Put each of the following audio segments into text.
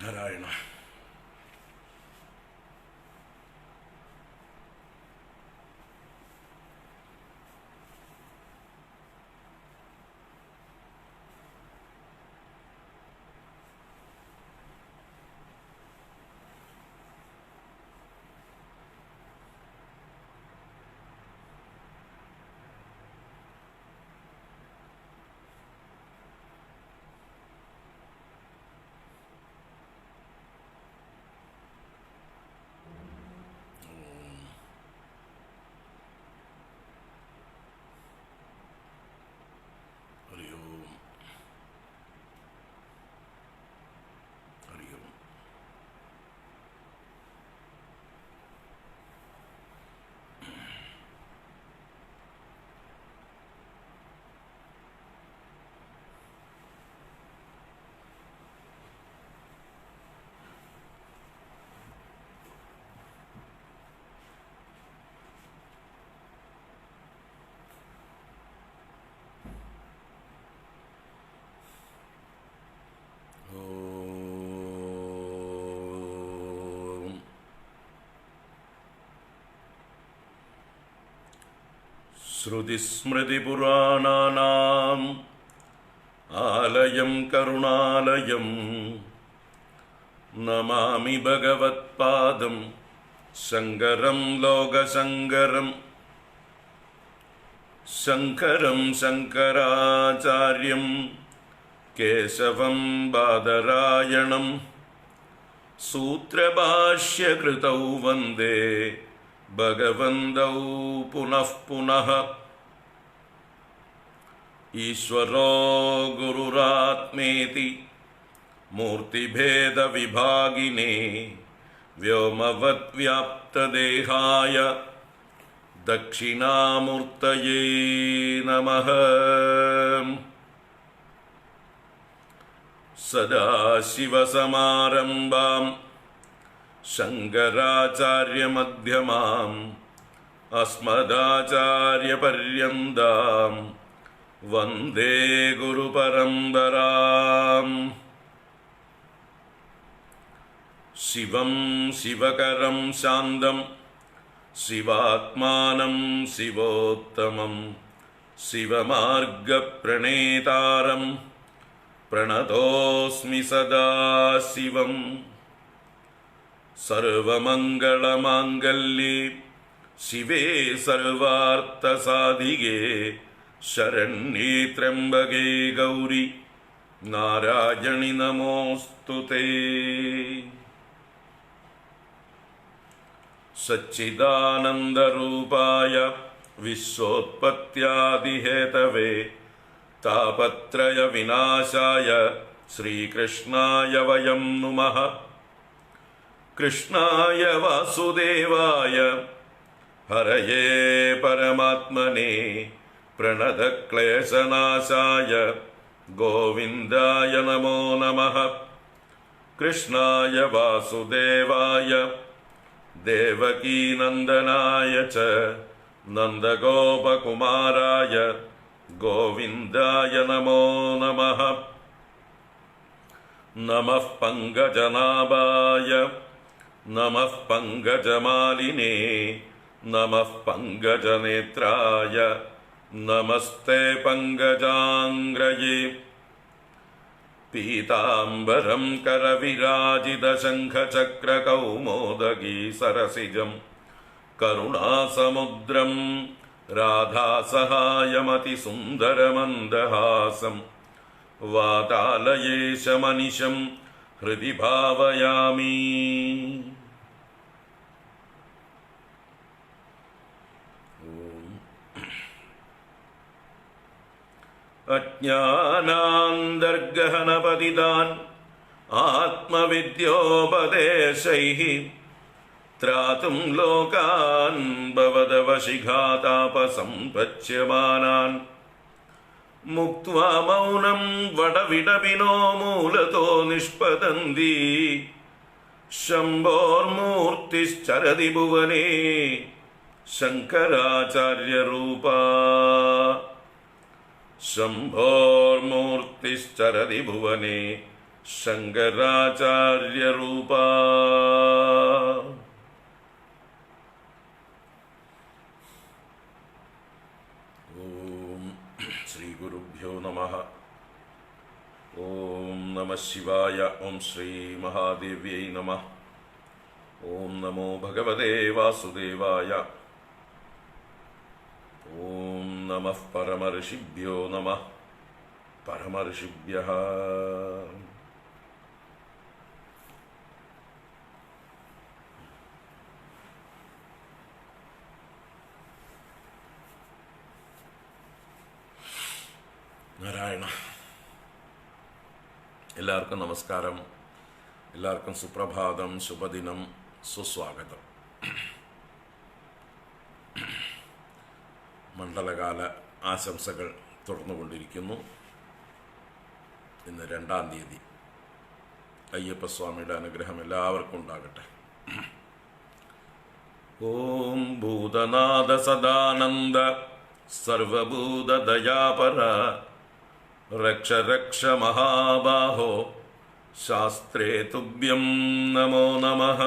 നാരായണ. ശ്രുതിസ്മൃതിപുരാണാനാം ആലയം കരുണാലയം നമാമി ഭഗവത്പാദം ശങ്കരം ലോകശങ്കരം. ശങ്കരം ശങ്കരാചാര്യം കേശവം ബാദരായണം സൂത്രഭാഷ്യകൃതൗ വന്ദേ ഭഗവന്തൗ പുനഃ പുനഃ. ഈശ്വരോ ഗുരുരാത്മേതി മൂർത്തിഭേദവിഭാഗിനേ വ്യോമവദ്വ്യാപ്തദേഹായ ദക്ഷിണാമൂർത്തയേ നമഃ. സദാശിവസമാരംഭാം ശങ്കരാചാര്യമധ്യമാം അസ്മദാചാര്യപര്യന്താം വന്ദേ ഗുരുപരമ്പരാം. ശിവം ശിവകരം ശാന്തം ശിവാത്മാനം ശിവോത്തമം ശിവമാർഗപ്രണേതാരം പ്രണതോസ്മി സദാശിവം. സർവമംഗളമാംഗല്യേ ശിവേ സർവാർത്ഥസാധികേ ശരണ്യേ ത്രയംബകേ ഗൗരി നാരായണി നമോസ്തുതേ. സച്ചിദാനന്ദരൂപായ വിശ്വോത്പത്യാദിഹേതവേ താപത്രയ വിനാശായ ശ്രീകൃഷ്ണായ വയം നുമഃ. കൃഷ്ണായ വാസുദേവായ ഹരയേ പരമാത്മനേ പ്രണതക്ലേശനാശായ ഗോവിന്ദായ നമോ നമഃ. കൃഷ്ണായ വാസുദേവായ ദേവകീനന്ദനായ ച നന്ദഗോപകുമാരായ ഗോവിന്ദായ നമോ നമഃ. നമഃ പങ്കജനാഭായ നമഃ പങ്കജമാലിനേ നമഃ പങ്കജനേത്രായ നമസ്തേ പങ്കജാംഗ്രയേ. പീതാംബരം കരവിരാജിതശംഖചക്രകൗമോദഗീ സരസിജം കരുണാസമുദ്രം രാധാസഹായമതിസുന്ദരമന്ദഹാസം വാതാലയേശമനിശം ഹൃദി ഭാവയാമി. അജ്ഞാനാന്തർഗഹനപതിതാൻ ആത്മവിദ്യോപദേശൈഃ ത്രാതും ലോകാൻ ഭവദവശിഖാതാപസമ്പച്യമാനാൻ മുക്ത്വാ മൗനം വടവിടവിനോ മൂലതോ നിഷ്പതന്തി. ശംഭോർമൂർത്തിശ്ചരതി ഭുവനേ ശങ്കരാചാര്യരൂപാ. ശംഭോർമൂർത്തിശ്ചരതി ഭുവനേ ശങ്കരാചാര്യരൂപാ. ഓം ശ്രീ ഗുരുഭ്യോ നമഃ. ഓം നമഃ ശിവായ. ഓം ശ്രീ മഹാദേവ്യൈ നമഃ. ഓം നമോ ഭഗവതേ വാസുദേവായ. ഓം നമഃ പരമർഷിഭ്യോ നമഃ. പരമർഷിഭ്യഃ. നാരായണ. എല്ലാവർക്കും നമസ്കാരം. എല്ലാവർക്കും സുപ്രഭാതം, ശുഭദിനം, സുസ്വാഗതം. മണ്ഡലകാല ആശംസകൾ തുടർന്നുകൊണ്ടിരിക്കുന്നു. ഇന്ന് 2-ാം തീയതി. അയ്യപ്പസ്വാമിയുടെ അനുഗ്രഹം എല്ലാവർക്കും ഉണ്ടാകട്ടെ. ഓം ഭൂതനാഥ സദാനന്ദ സർവഭൂതദയാപര രക്ഷ രക്ഷ മഹാബാഹോ ശാസ്ത്രേ തുഭ്യം നമോ നമഃ.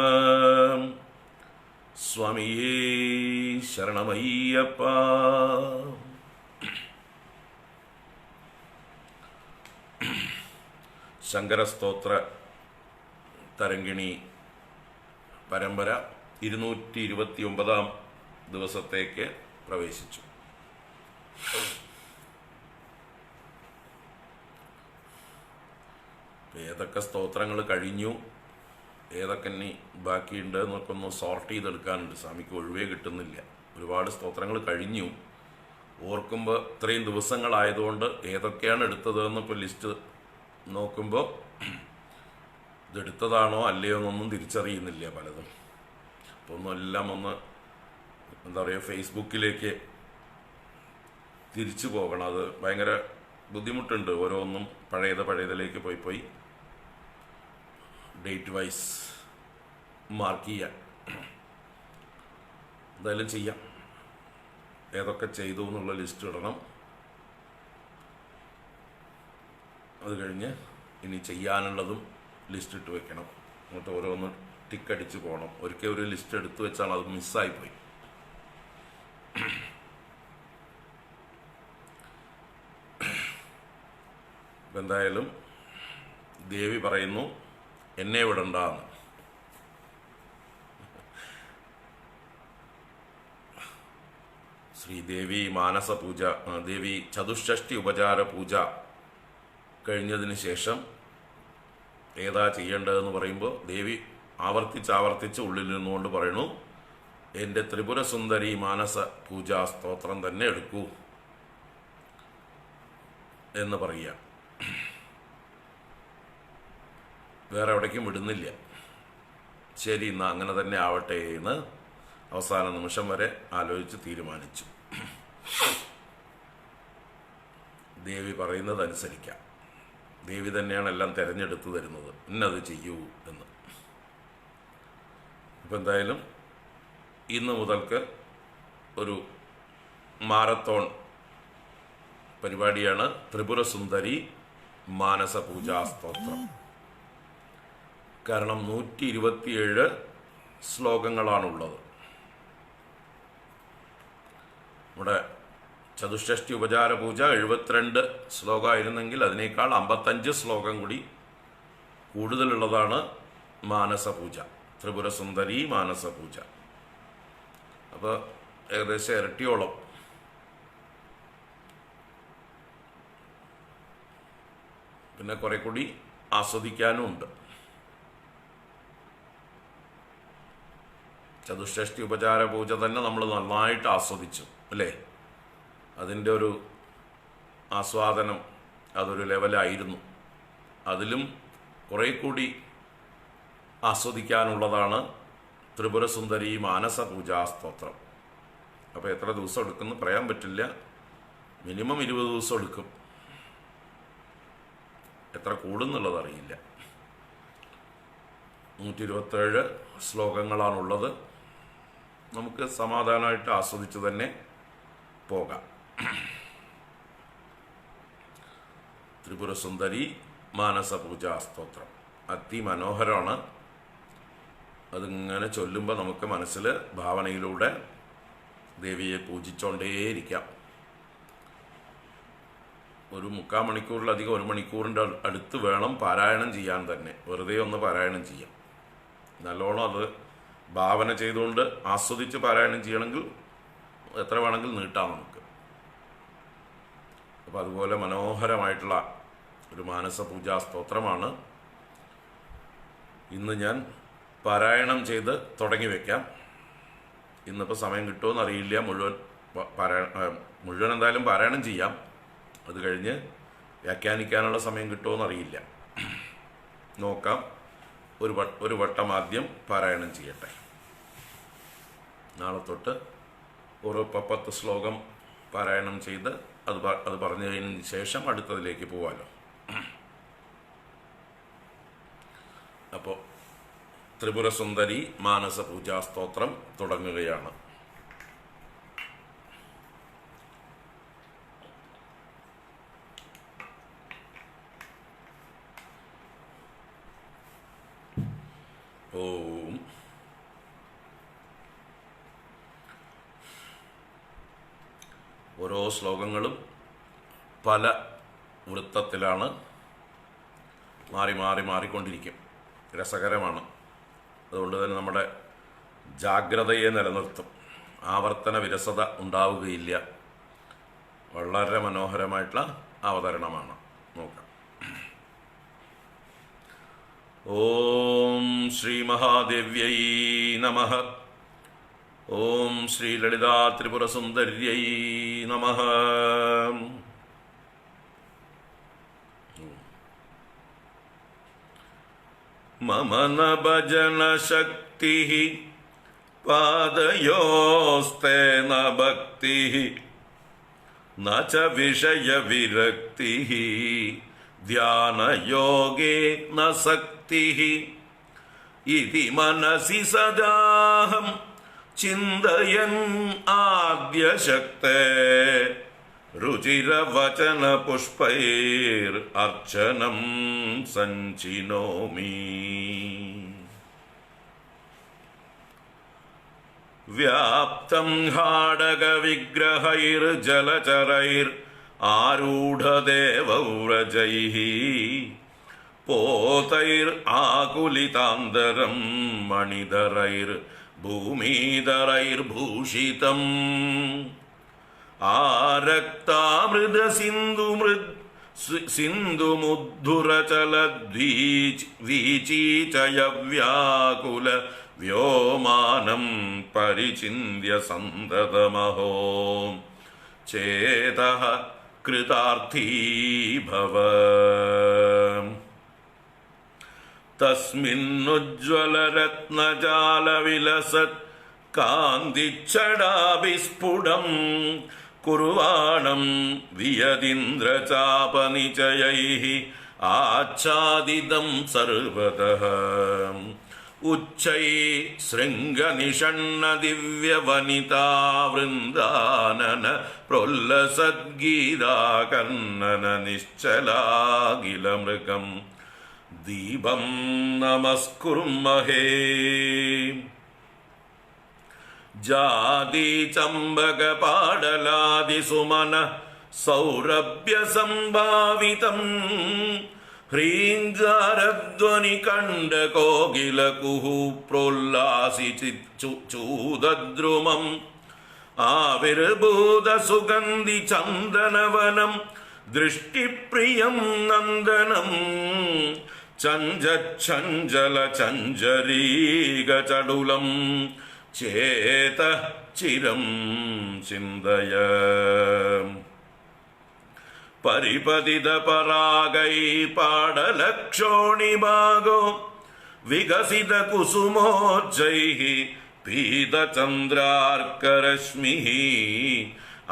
സ്വാമിയേ ശരണമയ്യപ്പ. ശങ്കരസ്തോത്ര തരംഗിണി പരമ്പര 229-ാം ദിവസത്തേക്ക് പ്രവേശിച്ചു. ഏതൊക്കെ സ്തോത്രങ്ങൾ കഴിഞ്ഞു, ഏതൊക്കെ ഇനി ബാക്കിയുണ്ട് എന്നൊക്കെ ഒന്ന് സോർട്ട് ചെയ്തെടുക്കാനുണ്ട്. സ്വാമിക്ക് ഒഴിവേ കിട്ടുന്നില്ല. ഒരുപാട് സ്തോത്രങ്ങൾ കഴിഞ്ഞു. ഓർക്കുമ്പോൾ ഇത്രയും ദിവസങ്ങളായതുകൊണ്ട് ഏതൊക്കെയാണ് എടുത്തതെന്ന് ഇപ്പോൾ ലിസ്റ്റ് നോക്കുമ്പോൾ ഇതെടുത്തതാണോ അല്ലയോ എന്നൊന്നും തിരിച്ചറിയുന്നില്ല പലതും. അപ്പോൾ ഒന്നെല്ലാം ഒന്ന് എന്താ പറയുക, ഫേസ്ബുക്കിലേക്ക് തിരിച്ചു പോകണം. അത് ഭയങ്കര ബുദ്ധിമുട്ടുണ്ട്. ഓരോന്നും പഴയതിലേക്ക് പോയി ഡേറ്റ് വൈസ് മാർക്ക് ചെയ്യാൻ. എന്തായാലും ചെയ്യാം. ഏതൊക്കെ ചെയ്തു എന്നുള്ള ലിസ്റ്റ് ഇടണം. അത് കഴിഞ്ഞ് ഇനി ചെയ്യാനുള്ളതും ലിസ്റ്റ് ഇട്ട് വെക്കണം. എന്നിട്ട് ഓരോന്ന് ടിക്കടിച്ച് പോകണം. ഒരിക്കൽ ഒരു ലിസ്റ്റ് എടുത്തു വെച്ചാൽ അത് മിസ്സായിപ്പോയി. എന്തായാലും ദേവി പറയുന്നു എന്നെ വിടണ്ടെന്ന്. ശ്രീദേവി മാനസ പൂജ, ദേവി ചതുഷ്ഷഷ്ടി ഉപചാര പൂജ കഴിഞ്ഞതിന് ശേഷം ഏതാ ചെയ്യേണ്ടതെന്ന് പറയുമ്പോൾ ദേവി ആവർത്തിച്ച് ഉള്ളിൽ നിന്നുകൊണ്ട് പറയുന്നു, എൻ്റെ ത്രിപുര സുന്ദരി മാനസ പൂജാ സ്തോത്രം തന്നെ എടുക്കൂ എന്ന് പറയുക. വേറെ എവിടേക്കും വിടുന്നില്ല. ശരി, ഇന്ന് അങ്ങനെ തന്നെ ആവട്ടെ എന്ന് അവസാന നിമിഷം വരെ ആലോചിച്ച് തീരുമാനിച്ചു. ദേവി പറയുന്നത് അനുസരിക്കാം. ദേവി തന്നെയാണ് എല്ലാം തിരഞ്ഞെടുത്ത് തരുന്നത്, ഇന്നത് ചെയ്യൂ എന്ന്. അപ്പം എന്തായാലും ഇന്ന് മുതൽക്ക് ഒരു മാരത്തോൺ പരിപാടിയാണ് ത്രിപുര സുന്ദരി മാനസ പൂജാ സ്തോത്രം. കാരണം 127 ശ്ലോകങ്ങളാണുള്ളത്. നമ്മുടെ ചതുഷ്ഷഷ്ടി ഉപചാര പൂജ 72 ശ്ലോകമായിരുന്നെങ്കിൽ അതിനേക്കാൾ 55 ശ്ലോകം കൂടി കൂടുതലുള്ളതാണ് മാനസ പൂജ, ത്രിപുര സുന്ദരി മാനസ പൂജ. അപ്പോൾ ഏകദേശം ഇരട്ടിയോളം. പിന്നെ കുറെ കൂടി ആസ്വദിക്കാനും ഉണ്ട്. ചതുഷ്ഷഷ്ടി ഉപചാര പൂജ തന്നെ നമ്മൾ നന്നായിട്ട് ആസ്വദിച്ചു അല്ലേ? അതിൻ്റെ ഒരു ആസ്വാദനം അതൊരു ലെവലായിരുന്നു. അതിലും കുറെ കൂടി ആസ്വദിക്കാനുള്ളതാണ് ത്രിപുര സുന്ദരി മാനസ പൂജാ സ്തോത്രം. അപ്പോൾ എത്ര ദിവസം എടുക്കുമെന്ന് പറയാൻ പറ്റില്ല. മിനിമം 20 ദിവസം എടുക്കും. എത്ര കൂടുന്നുള്ളത് അറിയില്ല. 127 ശ്ലോകങ്ങളാണുള്ളത്. നമുക്ക് സമാധാനമായിട്ട് ആസ്വദിച്ച് തന്നെ പോകാം. ത്രിപുര സുന്ദരി മാനസപൂജാ സ്തോത്രം അതിമനോഹരമാണ്. അതിങ്ങനെ ചൊല്ലുമ്പോൾ നമുക്ക് മനസ്സിൽ ഭാവനയിലൂടെ ദേവിയെ പൂജിച്ചുകൊണ്ടേയിരിക്കാം. ഒരു 3/4 മണിക്കൂറിലധികം 1 മണിക്കൂറിൻ്റെ അടുത്ത് വേണം പാരായണം ചെയ്യാൻ തന്നെ. വെറുതെ ഒന്ന് പാരായണം ചെയ്യാം. നല്ലോണം അത് ഭാവന ചെയ്തുകൊണ്ട് ആസ്വദിച്ച് പാരായണം ചെയ്യണമെങ്കിൽ എത്ര വേണമെങ്കിൽ നീട്ടാം നമുക്ക്. അപ്പോൾ അതുപോലെ മനോഹരമായിട്ടുള്ള ഒരു മാനസപൂജാ സ്തോത്രമാണ് ഇന്ന് ഞാൻ പാരായണം ചെയ്ത് തുടങ്ങി വയ്ക്കാം. ഇന്നിപ്പോൾ സമയം കിട്ടുമോ അറിയില്ല. മുഴുവൻ എന്തായാലും പാരായണം ചെയ്യാം. അത് കഴിഞ്ഞ് വ്യാഖ്യാനിക്കാനുള്ള സമയം കിട്ടുമോ അറിയില്ല. നോക്കാം. ഒരു വട്ടം ആദ്യം പാരായണം ചെയ്യട്ടെ. നാളെ തൊട്ട് ഓരോ 10 ശ്ലോകം പാരായണം ചെയ്ത് അത് പറഞ്ഞു കഴിഞ്ഞതിന് ശേഷം അടുത്തതിലേക്ക് പോവാമല്ലോ. അപ്പോൾ ത്രിപുരസുന്ദരി മാനസപൂജാ സ്തോത്രം തുടങ്ങുകയാണ്. ഓം ഓരോ ശ്ലോകങ്ങളും പല വൃത്തത്തിലാണ്, മാറിക്കൊണ്ടിരിക്കും. രസകരമാണ്. അതുകൊണ്ട് തന്നെ നമ്മുടെ ജാഗ്രതയെ നിലനിർത്തും. ആവർത്തന വിരസത ഉണ്ടാവുകയില്ല. വളരെ മനോഹരമായിട്ടുള്ള അവതരണമാണ്. നോക്കാം. ഓം ശ്രീ മഹാദേവ്യൈ നമഃ. ഓം ശ്രീ ലളിതാ ത്രിപുരസുന്ദര്यै നമഃ. മമ ന ഭജന ശക്തിഃ പാദയോസ്തേ ന ഭക്തിഃ ന ച വിഷയ വിരക്തിഃ ധ്യാനയോഗേ ന സക്തിഃ ഇതി മനസി സദാഹം ചിന്തയൻ ആദ്യശക്തേ രുചിരവചന പുഷ്പൈർ അർച്ചനം സഞ്ചിനോമി. വ്യാപ്തം ഹാടക വിഗ്രഹൈർ ജലചരൈർ ആരൂഢദേവവ്രജൈഃ പോതൈർ ആകുലിതാന്തരം മണിധരൈർ ഭൂമിധരൈർഭൂഷിതം ആരക്താമൃത സിന്ധുമുദ്ധുരചലദ്വീചീചയവ്യാകുല വ്യോമാനം പരിചിന്യ സന്തതമഹോ ചേതഃ കൃതാർത്ഥീ ഭവ. തസ്മിന്നുജ്വലരത്നജാലവിലസത് കാന്തിച്ഛടാഭിസ്ഫുടം കുർവാണം വിയദിന്ദ്രചാപനിചയൈഃ ആച്ഛാദിതം സർവതഃ ഉച്ചൈ ശൃംഗനിഷണ്ണ ദിവ്യവനിതാവൃന്ദാനന പ്രോല്ലസദ്ഗീതാകർണന നിശ്ചലാഖിലമൃഗം ദീപം നമസ്കുർമഹേ. ജാതി ചമ്പക പാടലാദിസുമന സൗരഭ്യ സംഭാവിതം ഹ്രീങ്കാരധ്വനി കണ്ഠ കോകില കുഹു പ്രോല്ലാസി ചൂദദ്രുമം ആവിർഭൂത സുഗന്ധി ചന്ദനവനം ദൃഷ്ടിപ്രിയം നന്ദനം ചഞ്ചല ചഞ്ചരീക ചടുലം ചേത ചിരം ചിന്തയ. പരിപതിത പരാഗൈ പാടലക്ഷോണിഭാഗോ വികസിത കുസുമോജ്ജൈഃ പീതചന്ദ്രാർക്കരശ്മിഃ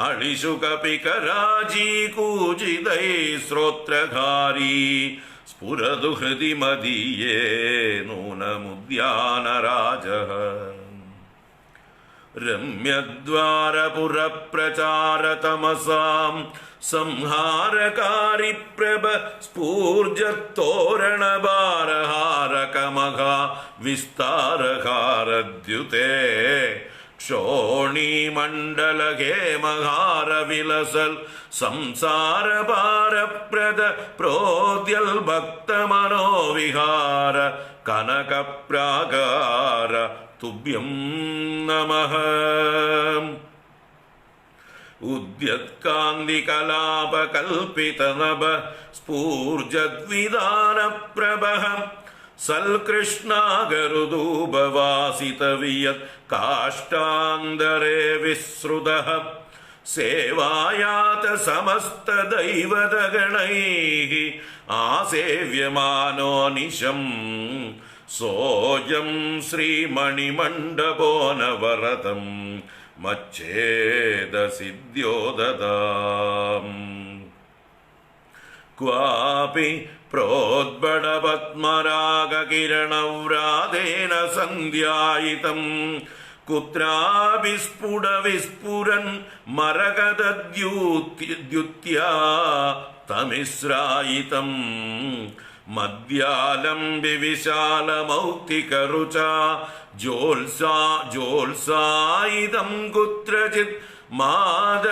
അളിഷു കപികരാജീ കൂജിതൈ ശ്രോത്രധാരീ സ്ഫുരതു ഹൃദി മദീയേ നൂനമുദ്യാനരാജഃ. രമ്യദ്വാരപുരപ്രചാരതമസാം സംഹാരകാരി പ്രഭ സ്ഫൂർജത്തോരണഭാരഹാരകമഘ വിസ്താരഹാരദ്യുതേ ക്ഷോണീമണ്ഡലഹേമഹാരവിലസൽ സംസാരഭാരപ്രദ പ്രോദ്യൽ ഭക്തമനോവിഹാര കനകപ്രാകാര തുഭ്യം നമഃ. ഉദ്യത്കാന്തികലാപകൽപിതനഭ സ്ഫൂർജദ്വിധാനപ്രഭഃ സൽകൃഷ്ണാഗരുദൂപവാസിതവിയത് കാഷ്ടാന്തരേ വിസ്രുതഃ സേവായാത സമസ്തദൈവതഗണൈഃ ആസേവ്യമാനോ നിശം സോയം ശ്രീമണിമണ്ഡപോനവരതം മച്ഛേദസിദ്ധ്യോദതാം. ക്വാപി പ്രോദ്ബടപത്മരാഗകിരണവ്രാതേന സന്ധ്യായിതം കുത്രാപി സ്ഫുടവിസ്ഫുരൻ മരകതദ്യുത്യാ തമിശ്രായിതം മദ്യാലംബി വിശാലമൗക്തികരുചാ ജ്യോത്സായിതം കുത്രചിത് മാത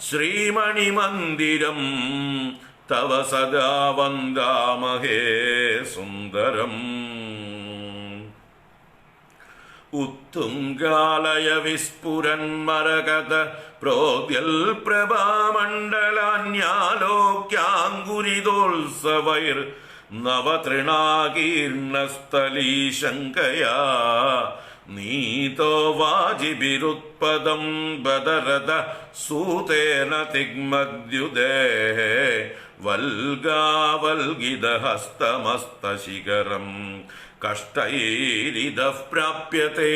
ശ്രീമണിമന്ദിരം തവ സദാ വന്ദാമഹേ സുന്ദരം. ഉത്തുംഗാലയ വിസ്ഫുരന്മരകത പ്രോദ്യൽ പ്രഭാമണ്ഡലാന്യാലോക്യാങ്കുരിതോത്സവൈർ നവതൃണാകീർണസ്ഥലീശങ്കയാ നീതോ വാജിഭിരുത്പദം ബദരത സൂതേന തിഗ്മദ്യുദേ വൽഗാവൽഗിതഹസ്തമസ്തശിഖരം കഷ്ടൈരിതഃ പ്രാപ്യത്തെ.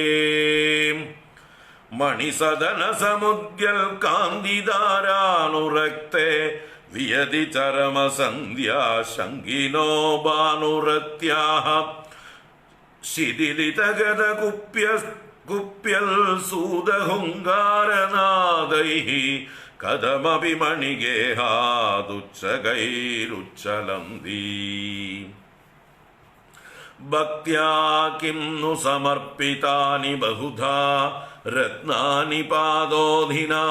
മണിസദന സമുദ്യൽ കാന്തിധാരാനുരക്തേ വിയതി ചരമസന്ധ്യാ ശങ്കിനോ ഭാനുരത്യാഃ ശിഥിലിതഗത കുപ്യൽ സൂതഹുങ്കാരനാദൈഃ കഥമപി മണിഗേഹാദുച്ഛകൈരുച്ഛലന്തി. ഭക്ത്യാ കിം नु സമർപ്പിതാനി ബഹുധാ രത്നാനി പാദോധിനാ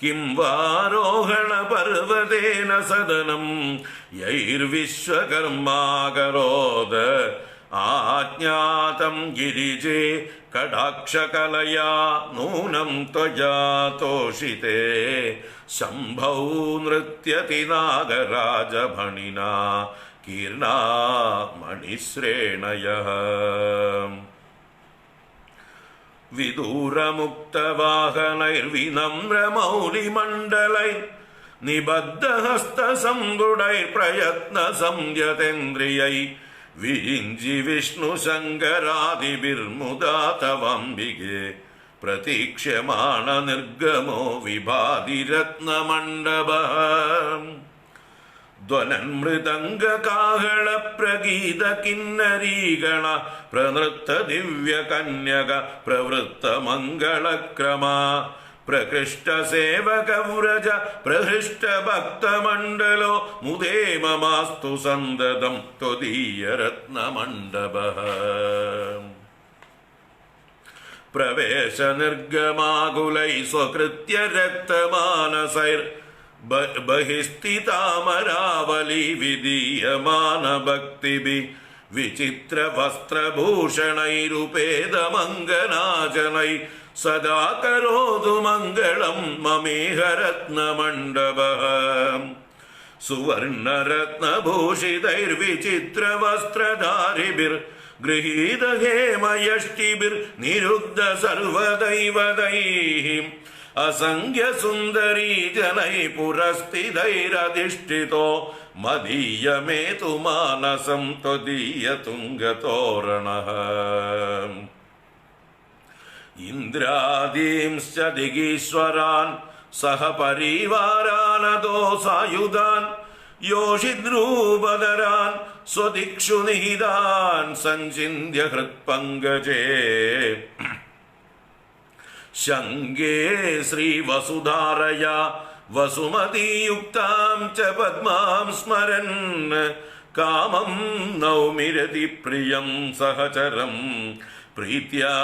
കിം വാരോഹണ പർവതേന സദനം യൈർവിശ്വകർമാകരോദ ആജ്ഞാതം ഗിരിജേ കടാക്ഷകലയാ നൂനം ത്വജാ തോഷിതേ ശംഭൗ നൃത്യതി നാഗരാജഭണിനാ കീർണാ മണിശ്രേണയഃ. വിദൂരമുക്തവാഹനൈർവിനമ്രമൗലിമണ്ഡലൈർ നിബദ്ധഹസ്തസംഗുടൈർ പ്രയത്നസംയതേന്ദ്രിയൈ വിരിഞ്ചി വിഷ്ണുശങ്കരാദിഭിർമുദാ തവാംബികേ പ്രതീക്ഷ്യമാണ നിർഗമോ വിഭാതി രത്നമണ്ഡപഃ. ധ്വനന്മൃദംഗകാഹള പ്രഗീത കിന്നരീഗണ പ്രനൃത്ത ദിവ്യകന്യക പ്രവൃത്ത മംഗളക്രമ പ്രകൃഷ്ട സേവകവ്രജ പ്രഹൃഷ്ട ഭക്തമണ്ഡലോ മുദേ മമാസ്തു സന്തതം ത്വദീയ രത്നമണ്ഡപഃ. പ്രവേശ നിർഗമാകുലൈ സ്വകൃത്യ രക്തമാനസൈർ ബഹിസ്ഥിതാമരാവലി വിദീയമാന ഭക്തിഭി വിചിത്ര വസ്ത്രഭൂഷണൈരുപേതമംഗനാജനൈ സദാ കരോതു മംഗളം മമേഹ രത്നമണ്ഡപഃ. സുവർണരത്നഭൂഷിതൈർവിചിത്ര വസ്ത്രധാരിഭിർ ഗൃഹീത ഹേമയഷ്ടിഭിർ നിരുദ്ധ സർവദൈവതൈഃ അസംഖ്യ സുന്ദരീ ജനൈ പുരസ്ഥിതൈരധിഷ്ഠിതോ മദീയമേതു മാനസം ത്വദീയ തുംഗതോരണഃ. ഇന്ദ്രാദീംശ്ച ദിഗീശ്വരാൻ സഹ പരിവാരാനദോ സായുധാൻ യോഷിദ്രൂപധരാൻ സ്വദിക്ഷു നിഹിതാൻ സഞ്ചിന്യ ഹൃത്പങ്കജേ ശങ്കേ ശ്രീവസുധാരയ വസുമതിയുക്താം ച പദ്മാം സ്മരൻ കാമം നൗമിരതി പ്രിയം സഹചരം പ്രീത്യാ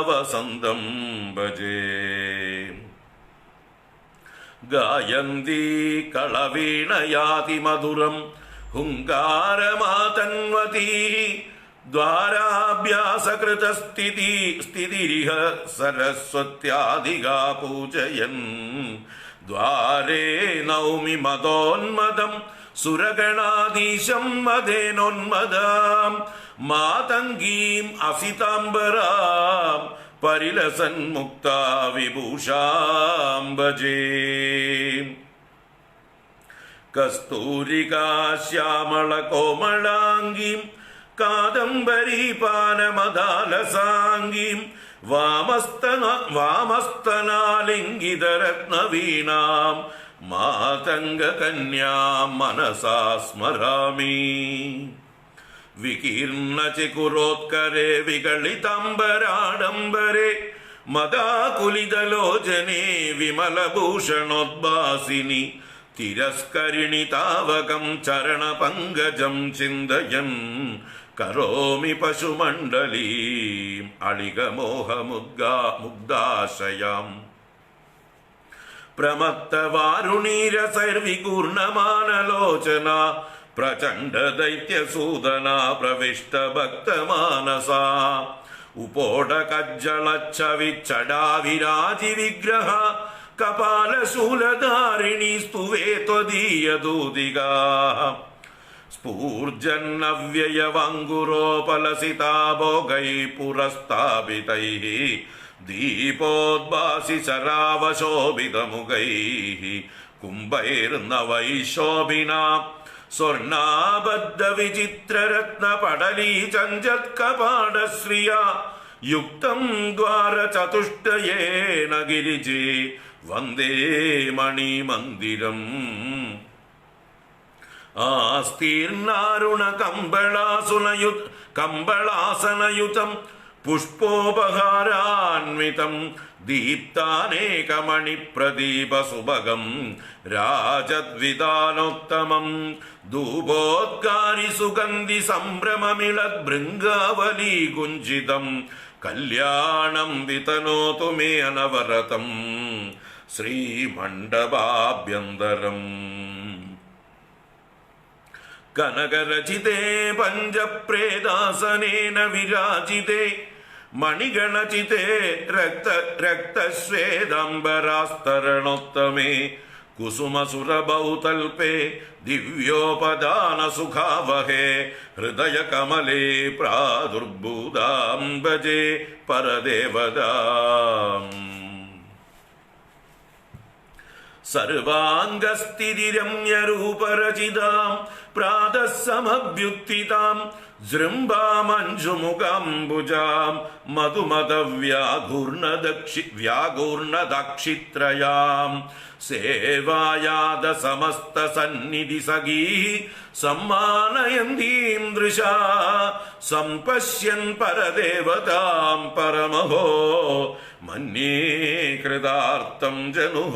വസന്തം ഭജേ. ഗായന്തി കളവീണയാതി മധുരം ഹുങ്കാരമാതന്വതീ ദ്വാരാഭ്യാസകൃതസ്ഥിതിരിഹ സരസ്വത്യാദികാ പൂജയൻ. ദ്വാരേ നൗമി മദോന്മദം സുരഗണാധീശം മദേനോന്മദാം മാതംഗീം അസിതാംബരാം പരിലസൻ മുക്താ വിഭൂഷാം ഭജേ. കസ്തൂരികാ ശ്യാമള കോമളാംഗീം കാദംബരീപാനമദാലസാംഗീം വാമസ്തനാലിംഗിതരത്നവീണാം മാതംഗകന്യാം മനസാ സ്മരാമി. വികീർണചികുരോത്കരേ വികളിതാംബരാഡംബരേ മദാകുലിതലോചനേ വിമലഭൂഷണോദ്ഭാസിനി തിരസ്കരിണി താവകം ചരണപങ്കജം ചിന്തയൻ കരോമി പശുമണ്ഡലീം അളികമോഹമുഗ്ധാശയാം. പ്രമത്തവാരുണീരസൈർവികൂർണമാനലോചന പ്രചണ്ഡ ദൈത്യസൂദന പ്രവിഷ്ട ഭക്തമാനസാ ഉപോടകജ്ജളച്ഛവിച്ചടാവിരാജി വിഗ്രഹ കപാലശൂലധാരിണി സ്തുവേ ത്വദീയദൂതികാ. സ്ഫൂർജന്നവ്യയവാങ്കുരോപലസിതാഭോഗൈ പുരസ്ഥാപിതൈഃ ദീപോദ്ഭാസി ശരാവശോഭിതമുഖൈഃ കുംഭൈർനവൈശോഭിനാം സ്വർണാബദ്ധ വിചിത്രരത്നപടലീ ചഞ്ചത്കപാടശ്രിയാ യുക്തം ദ്വാരചതുഷ്ടയേന ഗിരിജേ വന്ദേ മണിമന്ദിരം. ആസ്തീർണാരുണ കമ്പളാസനയുതം പുഷ്പോപഹാരാന്വിതം ദീപ്താനേകമണിപ്രദീപസുഭഗം രാജദ്വിതാനോത്തമം ധൂപോദ്കാരി സുഗന്ധി സംഭ്രമമിളദ്ഭൃംഗാവലീ കുഞ്ചിതം കല്യാണം വിതനോതു മേ അനവരതം ശ്രീമണ്ഡപാഭ്യന്തരം. കനകരചിതേ പഞ്ചപ്രേതാസനേന വിരാജിതേ മണിഗണചിതേ രക്തശ്വേതാംബരാസ്തരണോത്തമേ കുസുമസുരഭൗതൽപേ ദിവ്യോപദാന സുഖാവഹേ ഹൃദയകമലേ പ്രാദുർഭൂതാം ഭജേ പരദേവതാം. സർവാംഗസ്ഥിതിരമ്യരൂപരചിതാം പ്രാതഃസമഭ്യുത്ഥിതാം ജൃംഭാമഞ്ജുമുഖാംബുജാം മധുമദവ്യാഘൂർണദാക്ഷിത്രയാം സേവായാദ സമസ്ത സന്നിധി സഖീ സമ്മാനയന്തീം ദൃശാ സംപശ്യൻ പരദേവതാം പരമഹോ മന്യേ കൃതാർത്ഥം ജനുഃ.